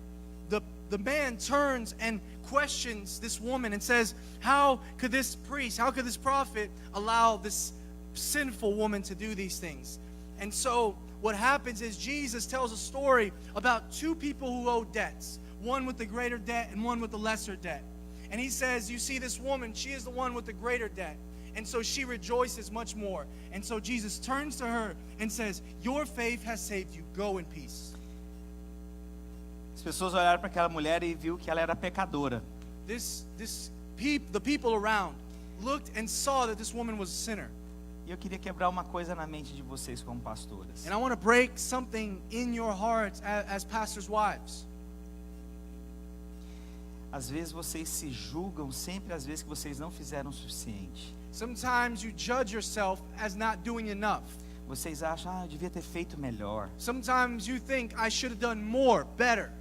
the man turns and questions this woman and says, how could this priest, how could this prophet allow this sinful woman to do these things? And so what happens is Jesus tells a story about 2 people who owe debts, one with the greater debt and one with the lesser debt. And he says, you see this woman, she is the one with the greater debt. And so she rejoices much more. And so Jesus turns to her and says, your faith has saved you. Go in peace. As pessoas olharam para aquela mulher e viu que ela era pecadora. The people around looked and saw that this woman was a sinner. E eu queria quebrar uma coisa na mente de vocês como pastoras. And I want to break something in your hearts as pastors' wives. Às vezes vocês se julgam sempre às vezes que vocês não fizeram o suficiente. Sometimes you judge yourself as not doing enough. Vocês acham: eu devia ter feito melhor. Sometimes you think, I should have done more, better.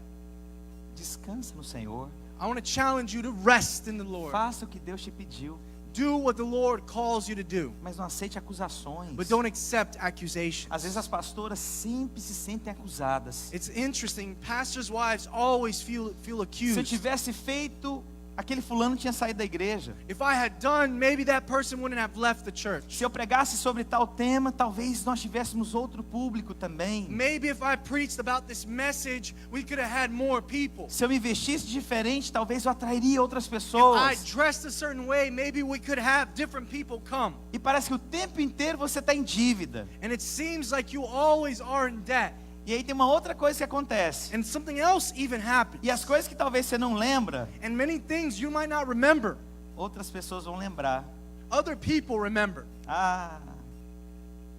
Descansa no Senhor. I want to challenge you to rest in the Lord. Faça o que Deus te pediu. Do what the Lord calls you to do. Mas não aceite acusações. But don't accept accusations. Às vezes as pastoras sempre se sentem acusadas. It's interesting, pastors' wives always feel Se eu accused. tivesse feito aquele fulano tinha saído da igreja. If I had done, maybe that person wouldn't have left the church. Se eu pregasse sobre tal tema, talvez nós tivéssemos outro público também. Maybe if I preached about this message, we could have had more people. Se eu me vestisse diferente, talvez eu atrairia outras If I pessoas. dressed a certain way, maybe we could have different people come. E parece que o tempo inteiro você está em dívida. And it seems like you always are in debt. E aí tem uma outra coisa que acontece. And something else even happens. E as coisas que talvez você não lembra, And many things you might not remember, outras pessoas vão lembrar. other people remember. Ah,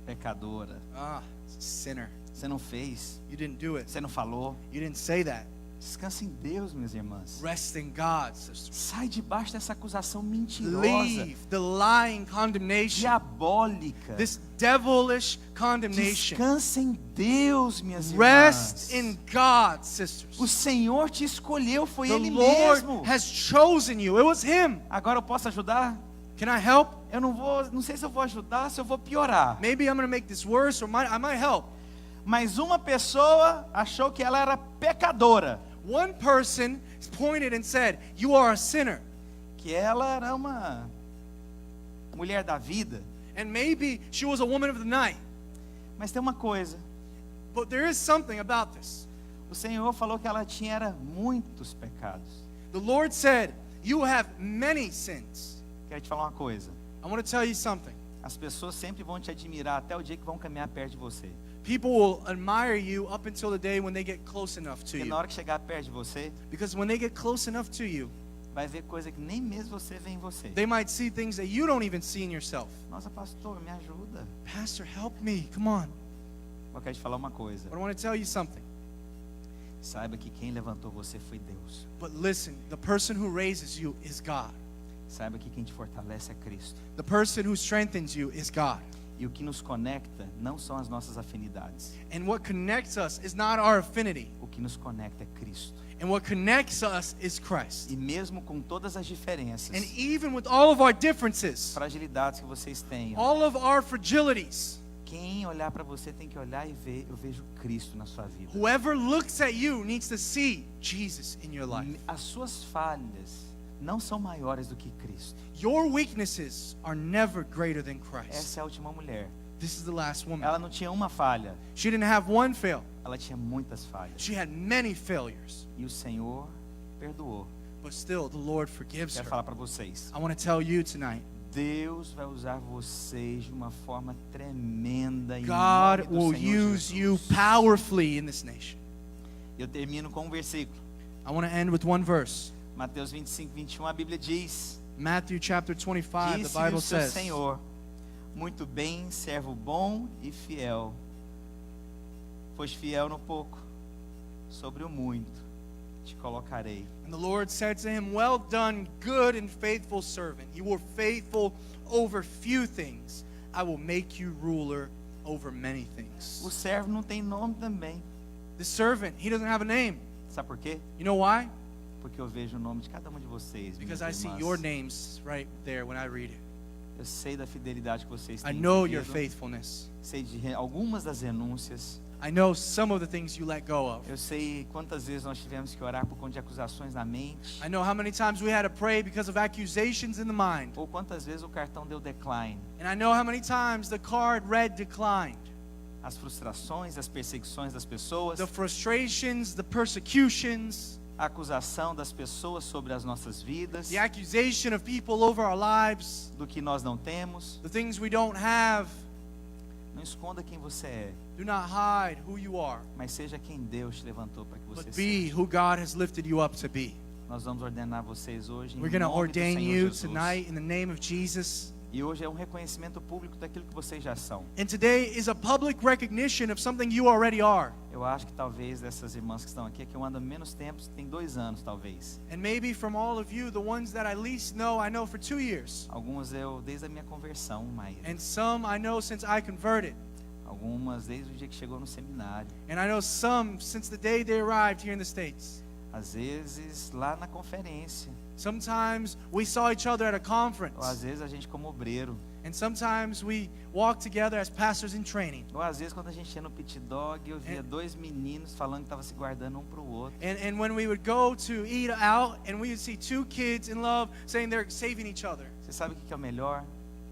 pecadora, Ah, sinner. você não fez, You didn't do it. você não falou. You didn't say that. Descansa em Deus, minhas irmãs. Rest in God, sisters. Sai debaixo dessa acusação mentirosa, Leave the lying condemnation, diabólica. this devilish condemnation. Descansa em Deus, minhas Rest irmãs. in God, sisters. O Senhor te escolheu, foi The Ele Lord mesmo. has chosen you. It was Him. Agora eu posso ajudar? Can I help? Eu não sei se eu vou ajudar, se eu vou piorar. Maybe I'm going to make this worse, or I might help. Mas uma pessoa achou que ela era pecadora, One person pointed and said, "You are a sinner." que ela era uma mulher da vida. And maybe she was a woman of the night. Mas tem uma coisa, But there is something about this. o Senhor falou que ela tinha era muitos pecados. The Lord said, "You have many sins." Quero te falar uma coisa, I want to tell you something. as pessoas sempre vão te admirar até o dia que vão caminhar perto de você. People will admire you up until the day when they get close enough to Porque na you. hora que chegar perto de você, Because when they get close enough to you, vai ver coisa que nem mesmo você vê em você. they might see things that you don't even see in yourself. Nossa, pastor, me ajuda. Pastor, help me. Come on. Eu quero te falar uma coisa. But I want to tell you something. Saiba que quem levantou você foi Deus. But listen, the person who raises you is God. Saiba que quem te fortalece é Cristo. The person who strengthens you is God. E o que nos conecta não são as nossas afinidades. And what connects us is not our affinity. O que nos conecta é Cristo. And what connects us is Christ. E mesmo com todas as diferenças, And even with all of our differences, fragilidades que vocês tenham, all of our fragilities, quem olhar para você tem que olhar e ver, eu vejo Cristo na sua vida. whoever looks at you needs to see Jesus in your life. As suas falhas não são maiores do que Cristo. Your weaknesses are never greater than Christ. Essa é a última mulher. This is the last woman. Ela não tinha uma falha, She didn't have one fail. ela tinha muitas falhas. She had many failures. E o Senhor perdoou. But still, the Lord forgives Quero her. falar para vocês. I want to tell you tonight, Deus vai usar vocês de uma forma tremenda em God nome do will Senhor use you Jesus. powerfully in this nation. Eu termino com um versículo. I want to end with one verse. Mateus 25, 21, a Bíblia diz: Matthew chapter 25, the Disse-lhe Bible o seu says, Senhor, muito bem, servo bom e fiel. Pois fiel no pouco, sobre o muito te colocarei. and the Lord said to him, "Well done, good and faithful servant. You were faithful over few things. I will make you ruler over many things." O servo não tem nome também. The servant, he doesn't have a name. Sabe por quê? You know why? Porque eu vejo o nome de cada uma de vocês. Because minhas I see irmãs. your names right there when I read it. Eu sei da fidelidade que vocês I têm know your vivido. faithfulness. Sei de algumas das renúncias. I know some of the things you let go of. Eu sei quantas vezes nós tivemos que orar por conta de acusações na mente. I know how many times we had to pray because of accusations in the mind. Ou quantas vezes o cartão deu decline. And I know how many times the card read declined. As frustrações, as perseguições das pessoas. The frustrations, the persecutions, A acusação das pessoas sobre as nossas vidas. the accusation of people over our lives, Do que nós não temos. the things we don't have. Não esconda quem você é. Do not hide who you are, Mas seja quem Deus te levantou para que você but be seja. who God has lifted you up to be. Nós vamos ordenar vocês hoje em We're going to nome do ordain Senhor you Jesus. tonight in the name of Jesus. E hoje é um reconhecimento público daquilo que vocês já são. And today is a public recognition of something you already are. Eu acho que talvez dessas irmãs que estão aqui, que eu ando há menos tempo, tem 2 anos talvez. And maybe from all of you, the ones that I least know, I know for 2 years. Algumas eu desde a minha conversão, Maíra. And some I know since I converted. Algumas desde o dia que chegou no seminário. And I know some since the day they arrived here in the States. Às vezes lá na conferência, Sometimes we saw each other at a ou às conference. vezes a gente como obreiro, And sometimes we walk together as pastors in training. ou às vezes quando a gente ia no pit dog, eu via dois meninos falando que estavam se guardando um para o outro. And when we would go to eat out and we would see two kids in love saying they're saving each other. Você sabe o que é o melhor?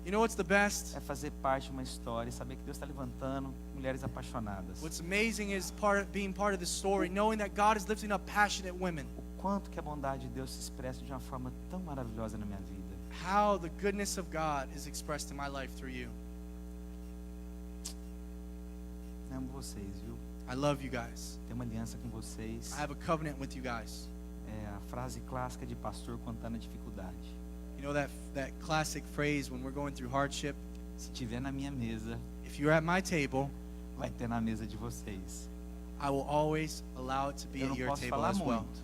You know what's the best? É fazer parte de uma história, saber que Deus está levantando mulheres apaixonadas. What's amazing is being part of the story, knowing that God is lifting up passionate women. O quanto que a bondade de Deus se expressa de uma forma tão maravilhosa na minha vida. How the goodness of God is expressed in my life through you. Amo vocês, viu? I love you guys. Tenho uma aliança com vocês. I have a covenant with you guys. É a frase clássica de pastor contando a dificuldade. You know that classic phrase when we're going through hardship? Se tiver na minha mesa, If you're at my table, vai ter na mesa de vocês. I will always allow it to be Eu at não your posso table falar as well. muito,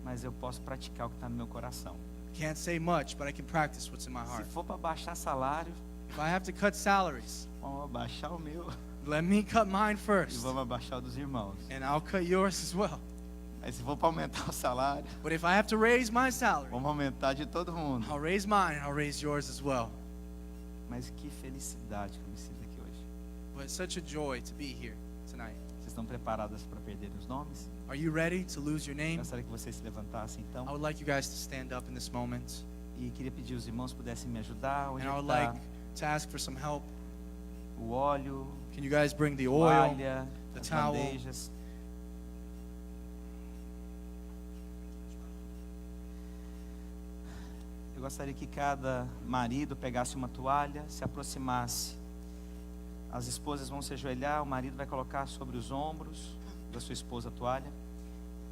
mas eu posso praticar o que está no meu coração. Can't say much, but I can practice what's in my Se heart. for para baixar salário, If I have to cut salaries, vamos abaixar o meu let me cut mine e first, vamos abaixar o dos irmãos. and I'll cut yours as well. Mas se for para aumentar o salário, But if I have to raise my salary, vamos aumentar de todo mundo. I'll raise mine and I'll raise yours as well. Mas que felicidade que eu me sinto aqui hoje. But it's such a joy to be here tonight. Vocês estão preparadas para perder os nomes? Are you ready to lose your name? Gostaria que vocês se levantassem então. I would like you guys to stand up in this moment. E queria pedir os irmãos pudessem me ajudar. Onde And I would está like to ask for some help. o óleo, Can you guys bring the oil? toalha, the as towel. bandejas. Eu gostaria que cada marido pegasse uma toalha, se aproximasse. As esposas vão se ajoelhar, o marido vai colocar sobre os ombros da sua esposa a toalha.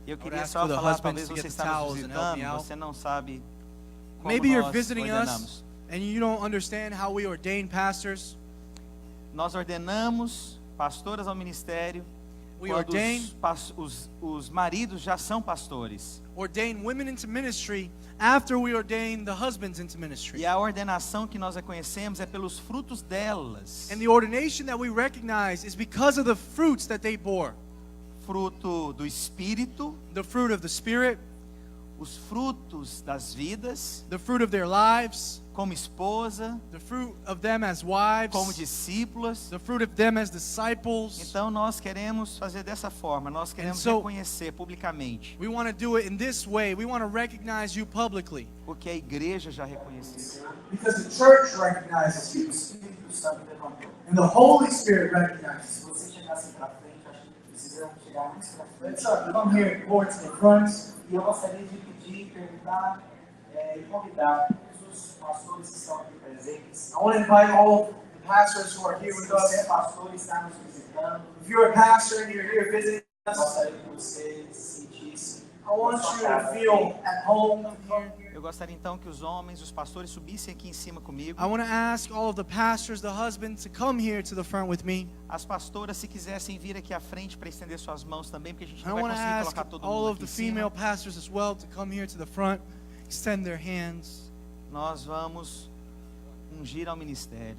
E eu queria ask só for the falar, husbands talvez to você get the está nos towels and help me visitando, out. você não sabe como Maybe you're nós visiting us ordenamos. and you don't understand how we ordain pastors. Nós ordenamos pastoras ao ministério We quando ordain os maridos já são pastores. women into ministry after we ordain the husbands into ministry. E a ordenação que nós reconhecemos é pelos frutos delas. And the ordination that we recognize is because of the fruits that they bore. Fruto do Espírito, The fruit of the Spirit, os frutos das vidas, the fruit of their lives, como esposa, the fruit of them as wives, como discípulas. the fruit of them as disciples. Então nós queremos fazer dessa forma, nós queremos so- reconhecer publicamente We want to do it in this way. We want to recognize you publicly. o que a igreja já reconheceu. Because the church recognizes you, Espírito Santo levantou. and the Holy Spirit recognizes Se you. você chegasse para frente, acho que precisa chegar mais para frente. Let's come here, forward to the front. E eu gostaria de pedir, perguntar e convidar todos os pastores que estão aqui presentes. I want to invite all of the pastors who are here Se with você é us. pastor e está nos visitando, If you're a pastor and you're here visiting us, gostaria que você se sentisse I want na sua you casa. to feel at home here. Eu gostaria então que os homens, os pastores subissem aqui em cima comigo. I want to ask all of the pastors, the husbands, to come here to the front with me. As pastoras, se quisessem vir aqui à frente para estender suas mãos também, porque a gente I não vai want to conseguir ask colocar todo all mundo of aqui the em cima. female pastors as well to come here to the front, extend their hands. Nós vamos ungir ao ministério.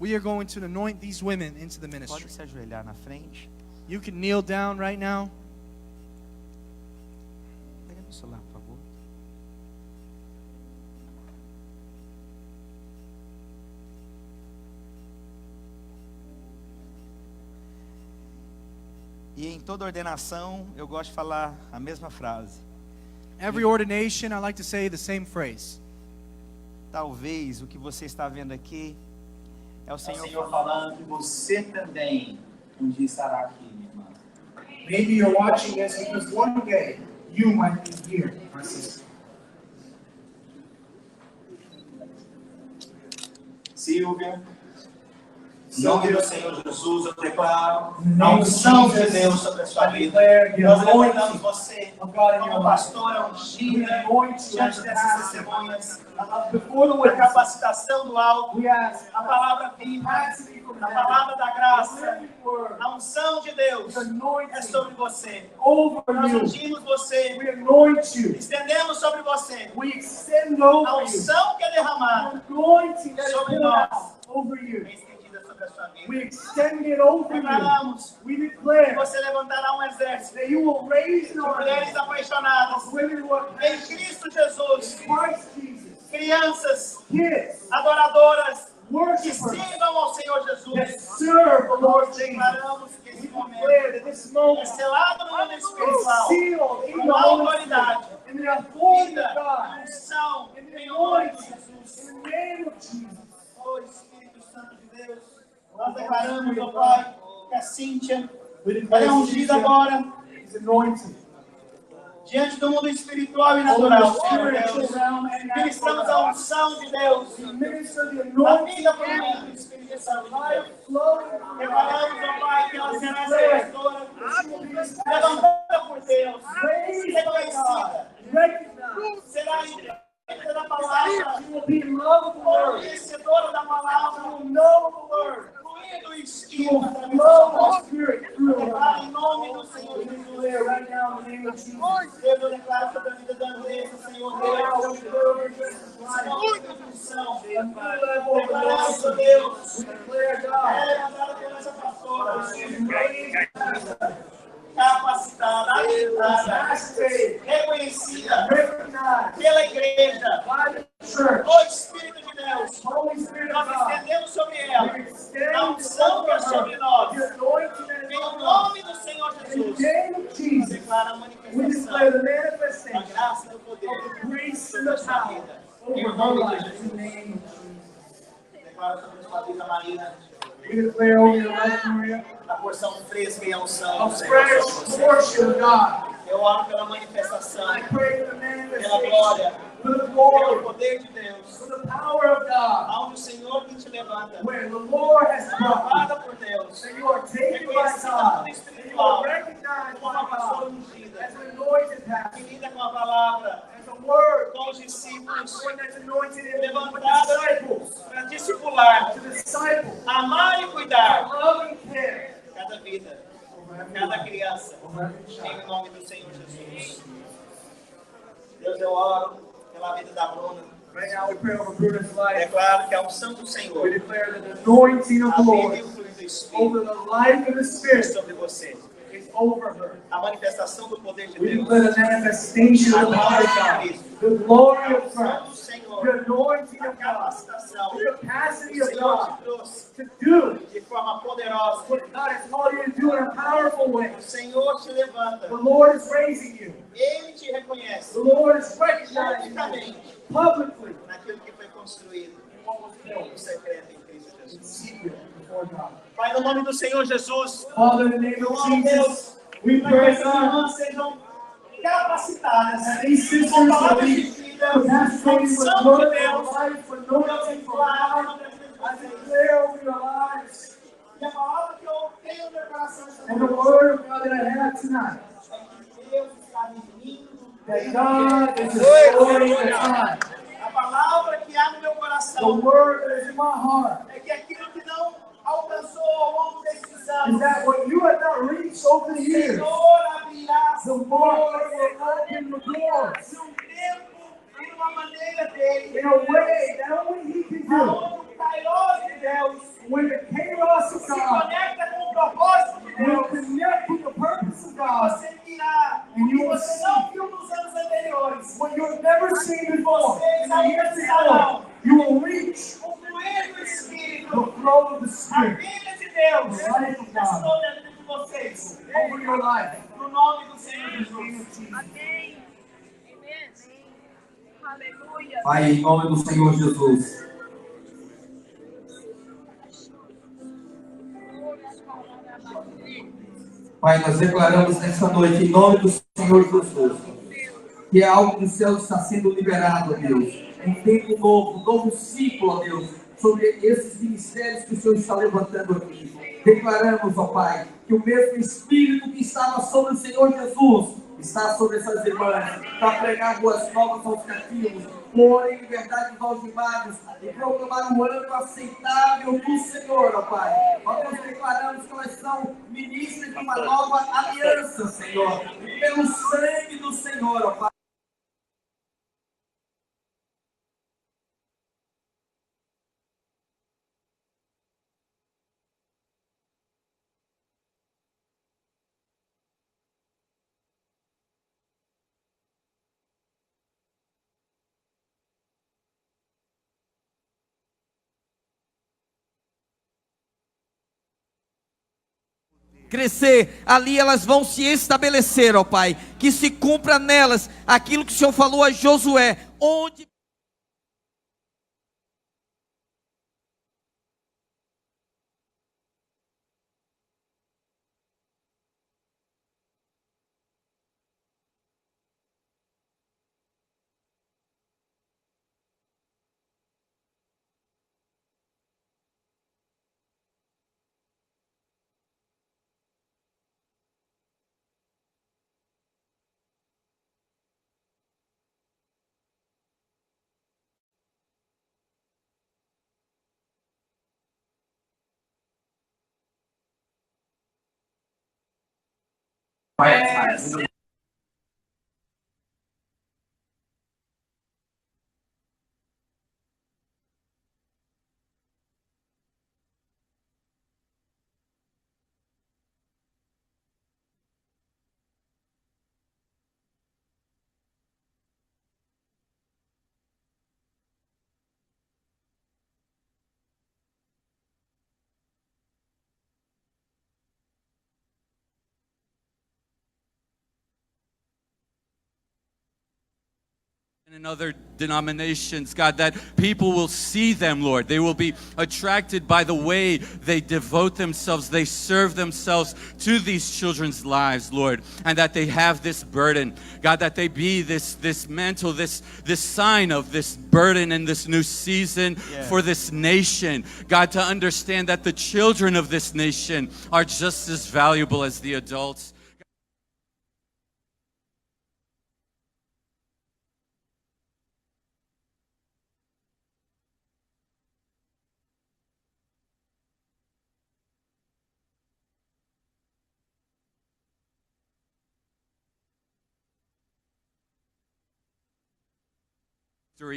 We are going to anoint these women into the Pode ministry. se ajoelhar na frente. You can kneel down right now. Pega meu celular, por favor. E em toda ordenação, eu gosto de falar a mesma frase. Every ordination, I like to say the same phrase. Talvez o que você está vendo aqui é o É o Senhor Senhor falando que você também um dia estará aqui, minha irmã. Maybe you're watching this because one day you might be here, my sister. Silvia, em nome do Senhor Jesus, eu declaro a unção de Deus sobre a sua vida. Nós levantamos você como pastora ungida diante dessas testemunhas. A capacitação do alto, We ask a palavra viva, a palavra da graça, a unção de Deus é sobre você. over Nós you. ungimos você, We anoint you. estendemos sobre você We extend a over you. unção que é derramada, Anointing that is Sobre poured nós. out over you. é estendida sobre sobre a sua vida. We extend it over you. Declaramos We que declare você levantará um exército that you will raise de an army mulheres apaixonadas of women who are em Cristo Jesus, Christ Jesus, crianças kids, adoradoras que worshipers sirvam ao Senhor that Jesus. serve the Lord Nós Jesus. declaramos que esse We momento declare that this é moment selado no mundo is espiritual, sealed in com the Holy autoridade, Spirit, in the authority vida, of God, unção, in the em nome de anointing, Jesus. in the name of Jesus. Oh Espírito Santo de Deus, nós declaramos, ó Pai, que a Cíntia, ela é ungida agora, Is anointed. diante do mundo espiritual e natural, Over the Senhor spiritual Deus. realm and natural Ministramos a realm. unção de Deus, We minister the a anointing vida of por meio God, do Espírito Santo de life Deus. flowing through God. Declaramos, ó Pai, que ela será essa pastora, levantada por Deus, Raised by reconhecida, God, recognized. será entendida da palavra, You will be in love with the word. conhecedora da palavra, You will know the word. fluindo o You Espírito will através flow da voz. the Spirit through the Declaro word. em nome do Senhor We Jesus. declare right now in the name of Jesus. Deus, eu declaro sobre a vida da Andressa, Senhor Now Deus. we declare over this life. Senhor, unção. A new level of Declaramos, ó anointing. Deus, We declare é God. levantada por essa pastora, Raised, capacitada, habilitada, capacitated, reconhecida recognized pela igreja. by the church. O Espírito de Deus, Holy Spirit of nós God. estendemos sobre ela We extend a unção que é sobre nós. the anointing that is Em on us. nome do Senhor In Jesus, the name of Jesus, declara a we manifestação declare the da manifestation graça e do of poder the grace sobre and a the sua power vida. over Em her nome de life. In Jesus. the name of Jesus. Declara sobre a sua vida, Marina, We declare over your life, Maria, a porção fresca e a unção a do Senhor fresh sobre você. portion of God. Eu oro pela manifestação, I pray for the pela manifestation, glória, for the pelo glory, poder de Deus, for the power of God. aonde o Senhor que te levanta, Where the Lord has brought levada por Deus, that you are taken by reconhecida God, no mundo that you espiritual, are recognized como by uma pastora God ungida, as an anointed pastor, que lida com a palavra, as a word, com os discípulos, one that's anointed in with levantada disciples, para discipular, to disciples, amar e cuidar love and care cada vida, over every cada life, criança, over every em child. nome do Senhor Jesus. Deus, eu oro pela vida da Bruna. Right now we pray over Bruno's life. Declaro que a unção do We Senhor, declare that the anointing of a the vida Lord e o fluir do Espírito over the life of the é Spirit sobre você. is over her. A manifestação do poder de We Deus, declare the manifestation of the power of God, the glory a of unção do Christ, Senhor, the anointing a of God, capacitação the capacity que o of Senhor God te trouxe to do de forma poderosa. what God has called you to do in a powerful way. O Senhor te levanta, The Lord is raising you. Ele te reconhece The Lord is recognizing you publicamente publicly naquilo que foi construído in what was no built secreto em Cristo in Jesus. secret before God. Pai, no nome do Senhor Jesus, Father, in the name eu of oro, Jesus, Deus, we para que pray, essas God, irmãs sejam capacitadas that these sisters com will palavras de be vida, capacitated with unção de word of Deus. life, Eu anointing from declaro God. sobre a vida de I vocês. declare over your lives E a palavra que eu tenho no meu coração essa and the noite word of God that I have tonight, é que Deus está redimindo that God is restoring the time. a palavra que há no meu The coração word that is in my heart é que aquilo que não alcançou ao longo desses is anos, that what you have not reached over the o years, Senhor abrirá as the Lord portas will open the doors de um tempo e de uma maneira dele, in a way that only He can do. aonde o Kairos de Deus When the chaos of se God conecta com o propósito de will Deus, connect with the purpose of God, você virá o que você não viu nos anos anteriores. what you have never seen before, in the years to come, you will reach O fluir do Espírito, the flow of the a Spirit vida de Deus, The life of God. está sobre a vida de vocês. over your life. No nome do Senhor In the name Jesus. of Jesus. Amém. Amém. Aleluia. Pai, em nome do Senhor Jesus, Pai, nós declaramos nesta noite, em nome do Senhor Jesus, que é algo do céu está sendo liberado, ó Deus. Um tempo novo, um novo ciclo, ó Deus, sobre esses ministérios que o Senhor está levantando aqui. Declaramos, ó Pai, que o mesmo Espírito que estava sobre o Senhor Jesus está sobre essas irmãs, para pregar boas novas aos cativos, pôr em liberdade os algemados e proclamar o ano aceitável do Senhor, ó Pai. Nós declaramos que elas são ministras de uma nova aliança, Senhor, e pelo sangue do Senhor, ó Pai. crescer, ali elas vão se estabelecer, ó Pai. Que se cumpra nelas aquilo que o Senhor falou a Josué, onde in other denominations, God, that people will see them, Lord. They will be attracted by the way they devote themselves, they serve themselves to these children's lives, Lord, and that they have this burden, God, that they be this mantle, this sign of this burden in this new season for this nation, God, to understand that the children of this nation are just as valuable as the adults.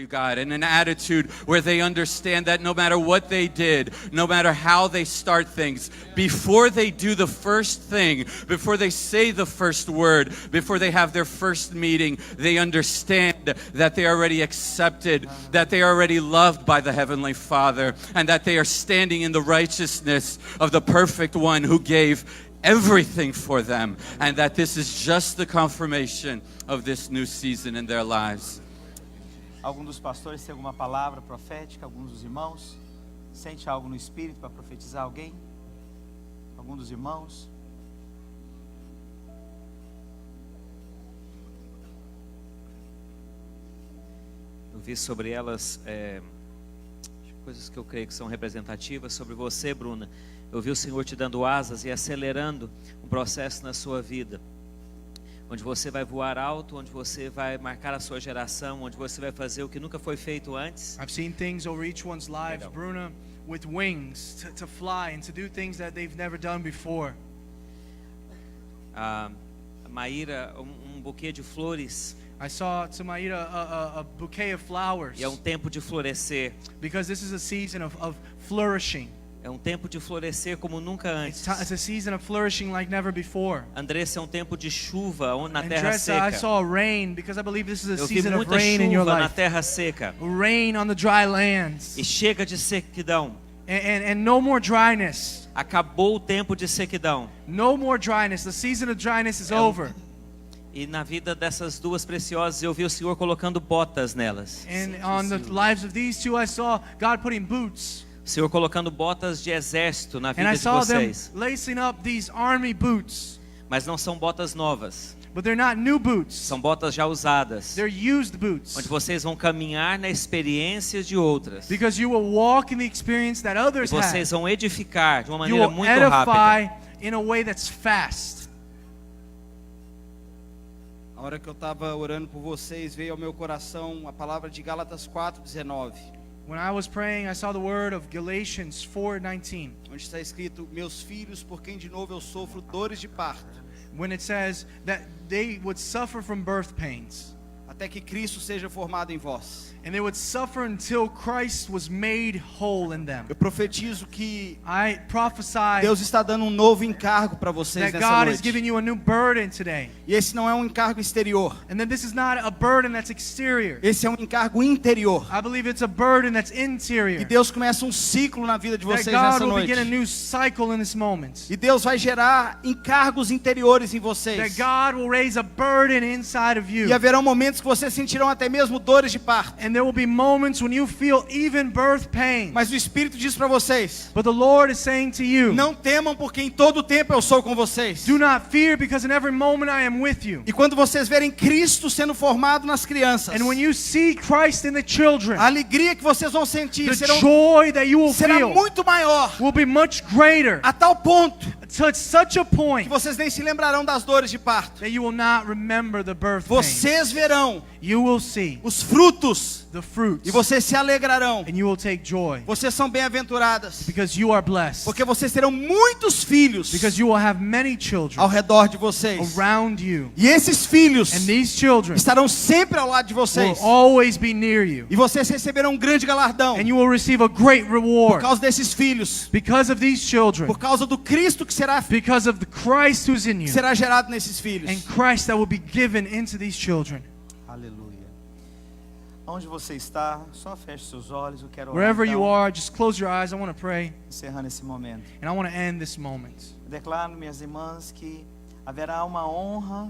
God, and an attitude where they understand that no matter what they did, no matter how they start things, before they do the first thing, before they say the first word, before they have their first meeting, they understand that they are already accepted, that they are already loved by the Heavenly Father, and that they are standing in the righteousness of the perfect one who gave everything for them, and that this is just the confirmation of this new season in their lives. Algum dos pastores tem alguma palavra profética? Alguns dos irmãos? Sente algo no Espírito para profetizar alguém? Algum dos irmãos? Eu vi sobre elas coisas que eu creio que são representativas. Sobre você, Bruna, eu vi o Senhor te dando asas e acelerando um processo na sua vida, onde você vai voar alto, onde você vai marcar a sua geração, onde você vai fazer o que nunca foi feito antes. I've seen things over each one's lives, Bruna, with wings to fly and to do things that they've never done before. A Maíra, buquê de flores. I saw to Maíra a bouquet of flowers. E é um tempo de florescer. Because this is a season of flourishing. É um tempo de florescer como nunca antes. It's a season of flourishing like never before. Andressa, é um tempo de chuva na And terra Andressa, seca. I saw rain because I believe this is a Eu vi season of muita rain in your chuva na life. terra seca. Rain on the dry lands. E chega de sequidão. And no more dryness. Acabou o tempo de sequidão. No more dryness. The season of dryness is over. E na vida dessas duas preciosas eu vi o Senhor colocando botas nelas. And on the lives of these two I saw God putting boots. O Senhor colocando botas de exército na And vida I de saw them vocês. lacing up these army boots. Mas não são botas novas. But they're not new boots. São botas já usadas. They're used boots. Onde vocês vão caminhar na experiência de outras. Because you will walk in the experience that E others vocês have. vão edificar de uma You maneira will muito edify rápida. in a way that's fast. A hora que eu estava orando por vocês, veio ao meu coração a palavra de Gálatas 4:19. When I was praying, I saw the word of Galatians 4:19. Onde está escrito: meus filhos, por quem de novo eu sofro dores de parto, When it says that they would suffer from birth pains. até que Cristo seja formado em vós. And they would suffer until Christ was made whole in them. Eu profetizo que I prophesy Deus está dando um novo encargo para vocês that nessa God is giving noite. you a new burden today. E esse não é um encargo exterior. And that this is not a burden that's exterior. Esse é um encargo interior. I believe it's a burden that's E interior. Deus começa um ciclo na vida de That vocês God nessa will noite. begin a new cycle in this moment. E Deus vai gerar encargos interiores em That vocês. God will raise a burden inside of you. E haverão momentos que vocês sentirão até mesmo dores de parto. And there will be moments when you feel even birth pain. Mas o Espírito diz para vocês: But the Lord is saying to you, não temam, porque em todo tempo eu sou com vocês. do not fear, because in every moment I am with you. E quando vocês verem Cristo sendo formado nas crianças, And when you see Christ in the children, a alegria que vocês vão sentir the será joy that you will feel muito maior, will be much greater, a tal ponto to such a que point vocês nem se lembrarão das dores de parto. that you will not remember the birth pain. Vocês verão You will see os frutos the fruits, e vocês se alegrarão. and you will take joy, Vocês são bem-aventuradas, because you are blessed, porque vocês terão muitos filhos because you will have many ao children redor de vocês. around you, E esses filhos and these children estarão sempre ao lado de will vocês. always be near you, E vocês receberão um grande galardão and you will receive a great por reward causa desses filhos, because of these children, por causa do Cristo que será because of the Christ who's in you, gerado nesses filhos. and Christ that will be given into these children. Aleluia. Onde você está, só feche seus olhos. Eu quero orar, Wherever you então, are, just close your eyes. I want to pray, encerrando esse momento. and I want to end this moment. Eu declaro, minhas irmãs, que haverá uma honra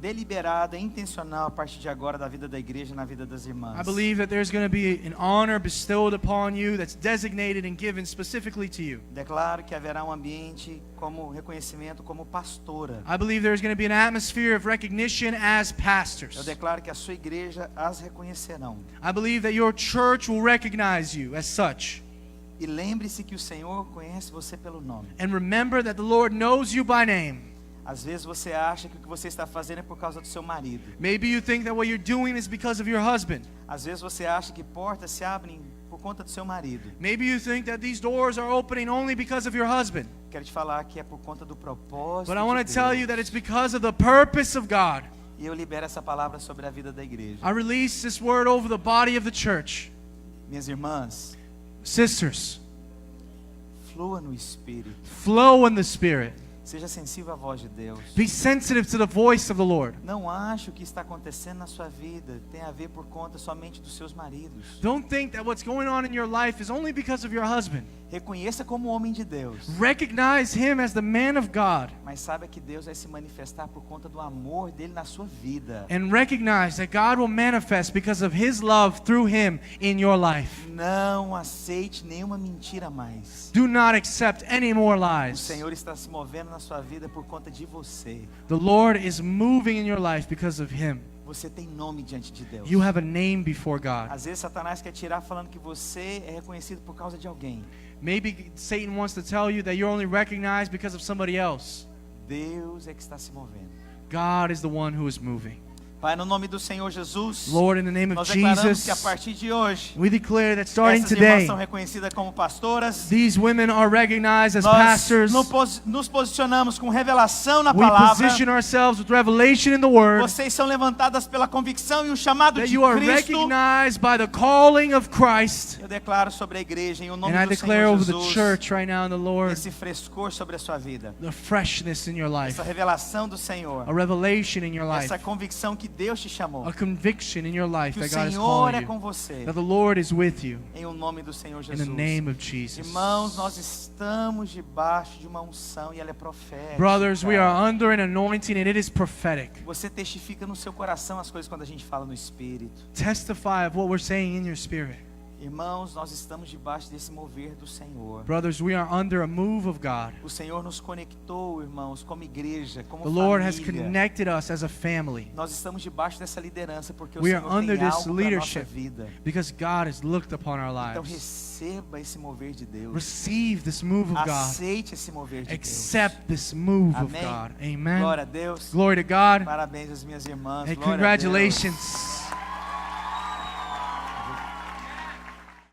deliberada, intencional a partir de agora da vida da igreja e na vida das irmãs. I believe that there's going to be an honor bestowed upon you that's designated and given specifically to you. Declaro que haverá um ambiente como reconhecimento como pastora. I believe there's going to be an atmosphere of recognition as Eu pastors. declaro que a sua igreja as reconhecerão. I believe that your church will recognize you as such. E lembre-se que o Senhor conhece você pelo nome. And remember that the Lord knows you by name. Às vezes você acha que o que você está fazendo é por causa do seu marido. Maybe you think that what you're doing is because of your husband. Às vezes você acha que portas se abrem por conta do seu marido. Maybe you think that these doors are opening only because of your husband. Quero te falar que é por conta do propósito But I want de to tell Deus. you that it's because of the purpose of God. E eu libero essa palavra sobre a vida da igreja. I release this word over the body of the church. Minhas irmãs, Sisters, flua no Espírito. flow in the Spirit. Seja sensível à voz de Deus. Be sensitive to the voice of the Lord. Não ache o que está acontecendo na sua vida tem a ver por conta somente dos seus maridos. Don't think that what's going on in your life is only because of your husband. Reconheça como homem de Deus. Recognize him as the man of God, Mas saiba que Deus vai se manifestar por conta do amor dele na sua vida. and recognize that God will manifest because of his love through him in your life. Não aceite nenhuma mentira mais. Do not accept any more O lies. Senhor está se movendo na sua vida por conta de você. The Lord is moving in your life because of him. Você tem nome diante de Deus. You have a name before God. Às vezes Satanás quer tirar falando que você é reconhecido por causa de alguém. Maybe Satan wants to tell you that you're only recognized because of somebody else. Deus é que está se movendo. God is the one who is moving. Pai, no nome do Senhor Jesus, Lord, in the name of nós declaramos que a Jesus, partir de hoje, we declare that starting essas irmãs today, são reconhecidas como pastoras. these women are recognized as Nós pastors. nos posicionamos com revelação na We palavra. position ourselves with revelation in the Word, Vocês são levantadas pela convicção e o chamado that de you are Cristo. recognized by the calling of Christ. Eu declaro sobre a igreja em o nome And I do declare Senhor over the Jesus church right now in the Lord, esse frescor sobre a sua vida. the freshness in your life, Essa revelação do Senhor. a revelation in your life, Essa convicção que Deus te chamou. a conviction in your life Que o that God is Senhor calling é you, com você. that the Lord is with you, Em o nome do Senhor in the Jesus. name of Jesus. Irmãos, nós estamos debaixo de uma unção e ela é profética. Brothers, we are under an anointing and it is prophetic. Você testifica no seu coração as coisas quando a gente fala no Espírito. Testify of what we're saying in your spirit. Irmãos, nós estamos debaixo desse mover do Senhor. Brothers, we are under a move of God. O Senhor nos conectou, irmãos, como igreja, como The Lord has família. connected us as a family Nós estamos debaixo dessa liderança porque o We are Senhor under tem this algo para nossa leadership. vida. because God has looked upon our Então lives. receba esse mover de Deus. Receive this move of God. Aceite esse mover de Accept this move of Amém. God. Amen. Deus. Glória a Deus. Glory to God. Parabéns às minhas irmãs. And Glória a Deus. congratulations.